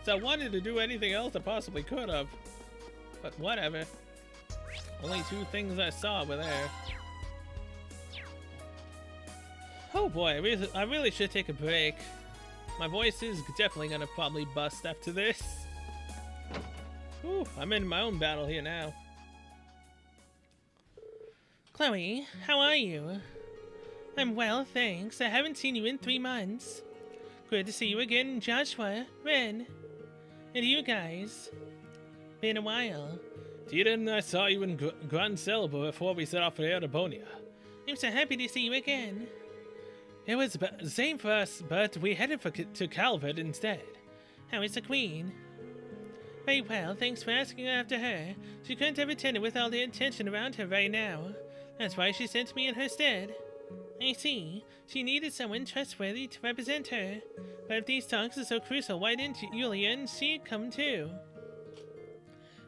S1: So I wanted to do anything else I possibly could have. But whatever. Only 2 things I saw were there. Oh boy, I really should take a break. My voice is definitely gonna probably bust after this. Whew, I'm in my own battle here now. Chloe, how are you? I'm well, thanks. I haven't seen you in 3 months. Good to see you again, Joshua, Ren, and you guys. Been a while. Tita and I saw you in Grand Celebra before we set off for Erebonia.
S2: I'm so happy to see you again.
S1: It was the same for us, but we headed to Calvert instead.
S2: How is the Queen? Very well, thanks for asking after her. She couldn't have attended with all the attention around her right now. That's why she sent me in her stead. I see. She needed someone trustworthy to represent her. But if these talks are so crucial, why didn't Yulia and she come too?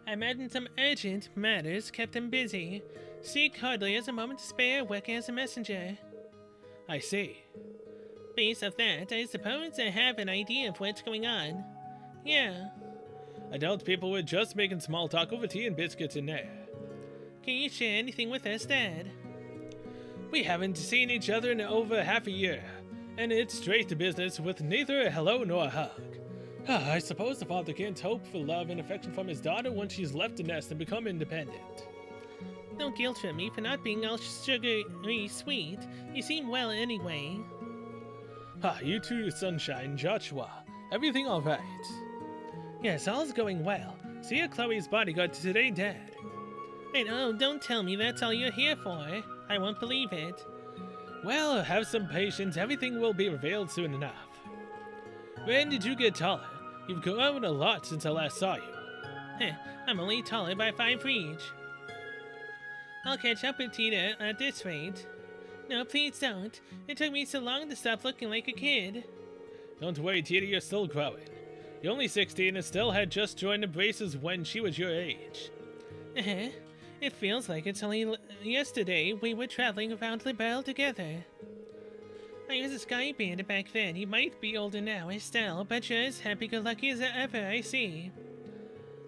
S2: I imagine some urgent matters kept them busy. She hardly has a moment to spare working as a messenger.
S1: I see.
S2: Based off that, I suppose I have an idea of what's going on. Yeah.
S1: I doubt people were just making small talk over tea and biscuits in there.
S2: Can you share anything with us, Dad?
S1: We haven't seen each other in over half a year, and it's straight to business with neither a hello nor a hug. I suppose the father can't hope for love and affection from his daughter once she's left the nest and become independent.
S2: Don't guilt trip me for not being all sugary sweet. You seem well anyway.
S1: You too, Sunshine, Joshua. Everything all right?
S2: Yes, all's going well.
S1: See you, Chloe's bodyguard today, Dad.
S2: Wait, oh, don't tell me that's all you're here for. I won't believe it.
S1: Well, have some patience. Everything will be revealed soon enough. When did you get taller? You've grown a lot since I last saw you.
S2: I'm only taller by 5 each. I'll catch up with Tita at this rate. No, please don't. It took me so long to stop looking like a kid.
S1: Don't worry, Tita, you're still growing. You're only 16 and still had just joined the braces when she was your age.
S2: It feels like it's only yesterday we were traveling around Liberal together. I was a Sky Bandit back then. You might be older now, Estelle, but you're as happy-go-lucky as ever, I see.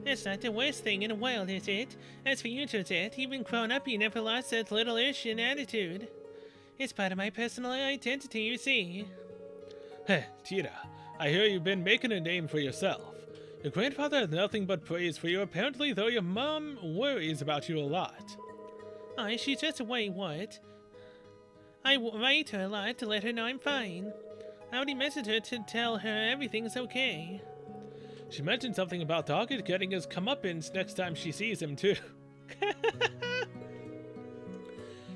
S2: That's not the worst thing in the world, is it? As for you, Josette, even grown up, you never lost that little Urshan attitude. It's part of my personal identity, you see.
S1: Tita, I hear you've been making a name for yourself. Your grandfather has nothing but praise for you, apparently, though your mom worries about you a lot.
S4: Aye, she's just wayward. I write her a lot to let her know I'm fine. I already messaged her to tell her everything's okay.
S1: She mentioned something about Target getting his comeuppance next time she sees him, too.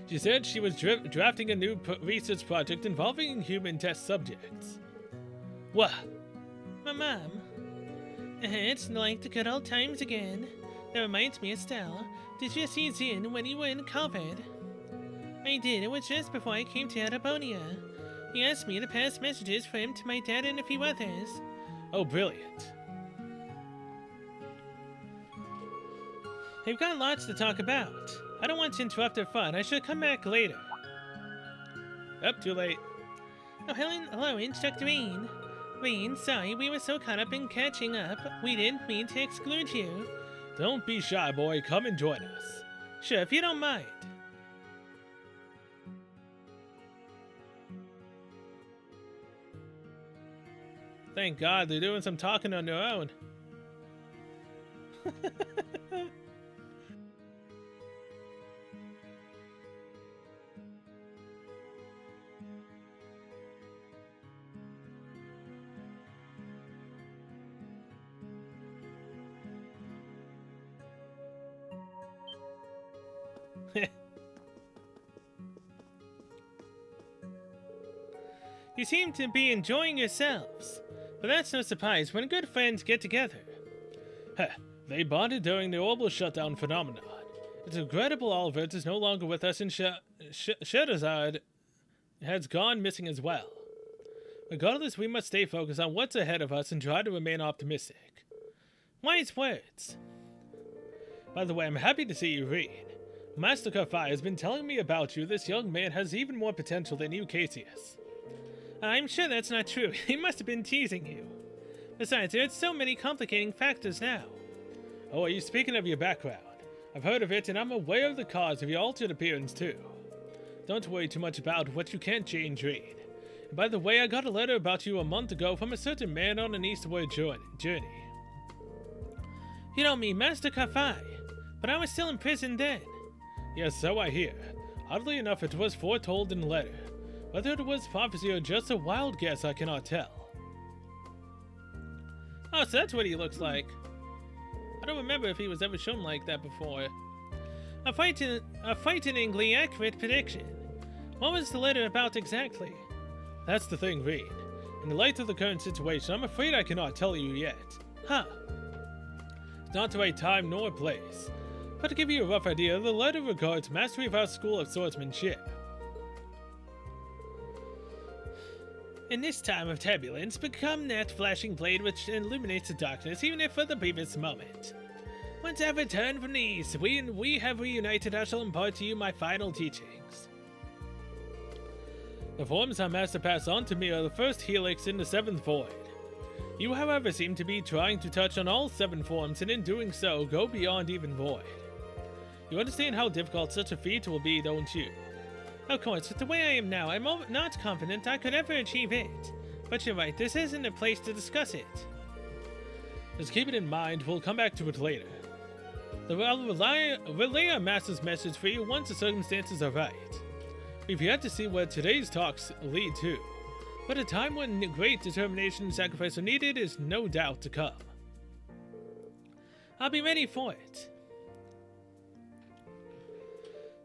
S1: She said she was drafting a new research project involving human test subjects. What?
S4: My mom. It's like the good old times again. That reminds me, Estelle. Did you see Zin when you were in Calvert? I did. It was just before I came to Arabonia. He asked me to pass messages for him to my dad and a few others.
S1: Oh, brilliant.
S4: We've got lots to talk about. I don't want to interrupt their fun. I should come back later.
S1: Too late.
S4: Oh, hello, Instructor Rean. Rean, sorry, we were so caught up in catching up, we didn't mean to exclude you.
S1: Don't be shy, boy. Come and join us.
S4: Sure, if you don't mind.
S1: Thank God they're doing some talking on their own.
S4: You seem to be enjoying yourselves. But that's no surprise when good friends get together.
S1: They bonded during the orbital shutdown phenomenon. It's regrettable Olivert is no longer with us, and Scheherazade has gone missing as well. Regardless, we must stay focused on what's ahead of us and try to remain optimistic.
S4: Wise words.
S1: By the way, I'm happy to see you read. Master Kafai has been telling me about you. This young man has even more potential than you, Cassius.
S4: I'm sure that's not true. He must have been teasing you. Besides, there are so many complicating factors now.
S1: Oh, are you speaking of your background? I've heard of it, and I'm aware of the cause of your altered appearance, too. Don't worry too much about what you can't change, Reed. And by the way, I got a letter about you a month ago from a certain man on an eastward journey.
S4: You don't mean Master Kafai, but I was still in prison then.
S1: Yes, so I hear. Oddly enough, it was foretold in the letter. Whether it was prophecy or just a wild guess, I cannot tell.
S4: Oh, so that's what he looks like. I don't remember if he was ever shown like that before. A frighteningly accurate prediction. What was the letter about exactly?
S1: That's the thing, Reed. In the light of the current situation, I'm afraid I cannot tell you yet.
S4: Huh.
S1: It's not the right time nor place. But to give you a rough idea, the letter regards mastery of our school of swordsmanship.
S4: In this time of turbulence, become that flashing blade which illuminates the darkness, even if for the briefest moment. Once I've returned from the east, we have reunited, I shall impart to you my final teachings.
S1: The forms our master passed on to me are the first helix in the seventh void. You, however, seem to be trying to touch on all 7 forms, and in doing so, go beyond even void. You understand how difficult such a feat will be, don't you?
S4: Of course, with the way I am now, I'm not confident I could ever achieve it. But you're right, this isn't a place to discuss it.
S1: Just keep it in mind, we'll come back to it later. I'll relay our master's message for you once the circumstances are right. We've yet to see what today's talks lead to, but a time when great determination and sacrifice are needed is no doubt to come.
S4: I'll be ready for it.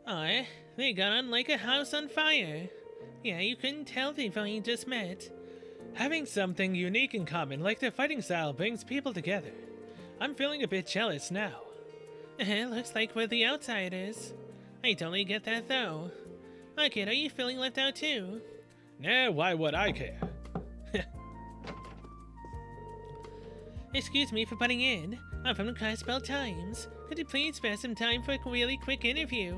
S4: Aye, they got on like a house on fire. Yeah, you couldn't tell they've only just met.
S1: Having something unique in common, like their fighting style, brings people together. I'm feeling a bit jealous now.
S4: Looks like we're the outsiders. I totally get that though. My kid, are you feeling left out too?
S1: Nah, why would I care?
S4: Excuse me for butting in. I'm from the Crossbell Times. Could you please spare some time for a really quick interview?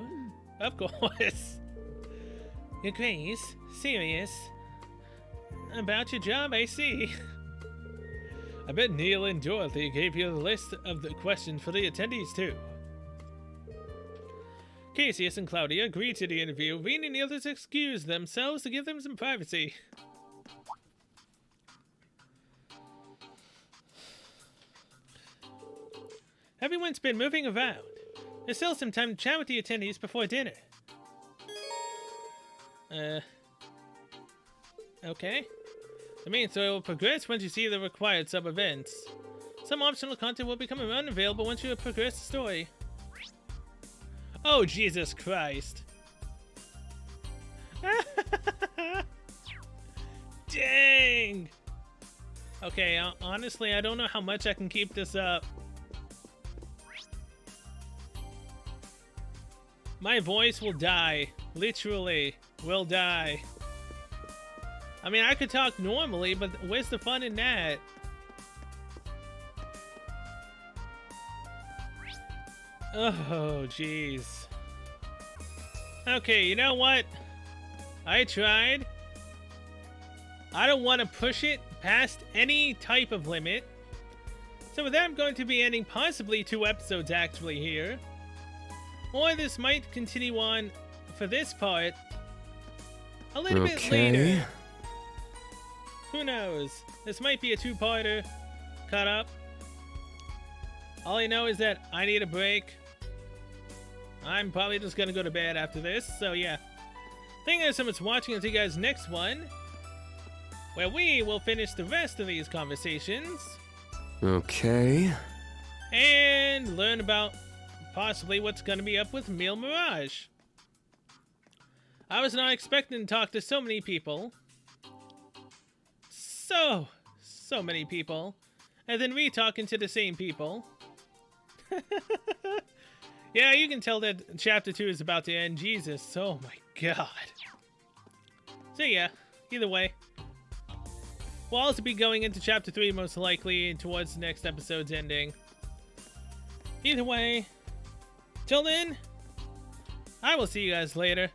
S1: Of course.
S4: Your Grace, serious? About your job, I see.
S1: I bet Neil and Dorothy gave you the list of the questions for the attendees too. Cassius and Claudia agreed to the interview. Rean and the others excused themselves to give them some privacy. Everyone's been moving around. There's still some time to chat with the attendees before dinner. Okay. The main story will progress once you see the required sub-events. Some optional content will become unavailable once you have progressed the story. Oh, Jesus Christ. Dang! Okay, honestly, I don't know how much I can keep this up. My voice will die. Literally, will die. I mean, I could talk normally, but where's the fun in that? Oh, jeez. Okay, you know what? I tried. I don't want to push it past any type of limit. So with that, I'm going to be ending possibly 2 episodes actually here. Or this might continue on for this part a little bit later. Who knows? This might be a 2-parter cut up. All I know is that I need a break. I'm probably just gonna go to bed after this, so yeah. Thank you guys so much for watching. I'll see you guys next one, where we will finish the rest of these conversations.
S7: Okay.
S1: And learn about possibly what's gonna be up with Mille Mirage. I was not expecting to talk to so many people. So many people. And then re-talking to the same people. Yeah, you can tell that chapter 2 is about to end. Jesus, oh my god. So yeah, either way. We'll also be going into chapter 3 most likely towards the next episode's ending. Either way, till then, I will see you guys later.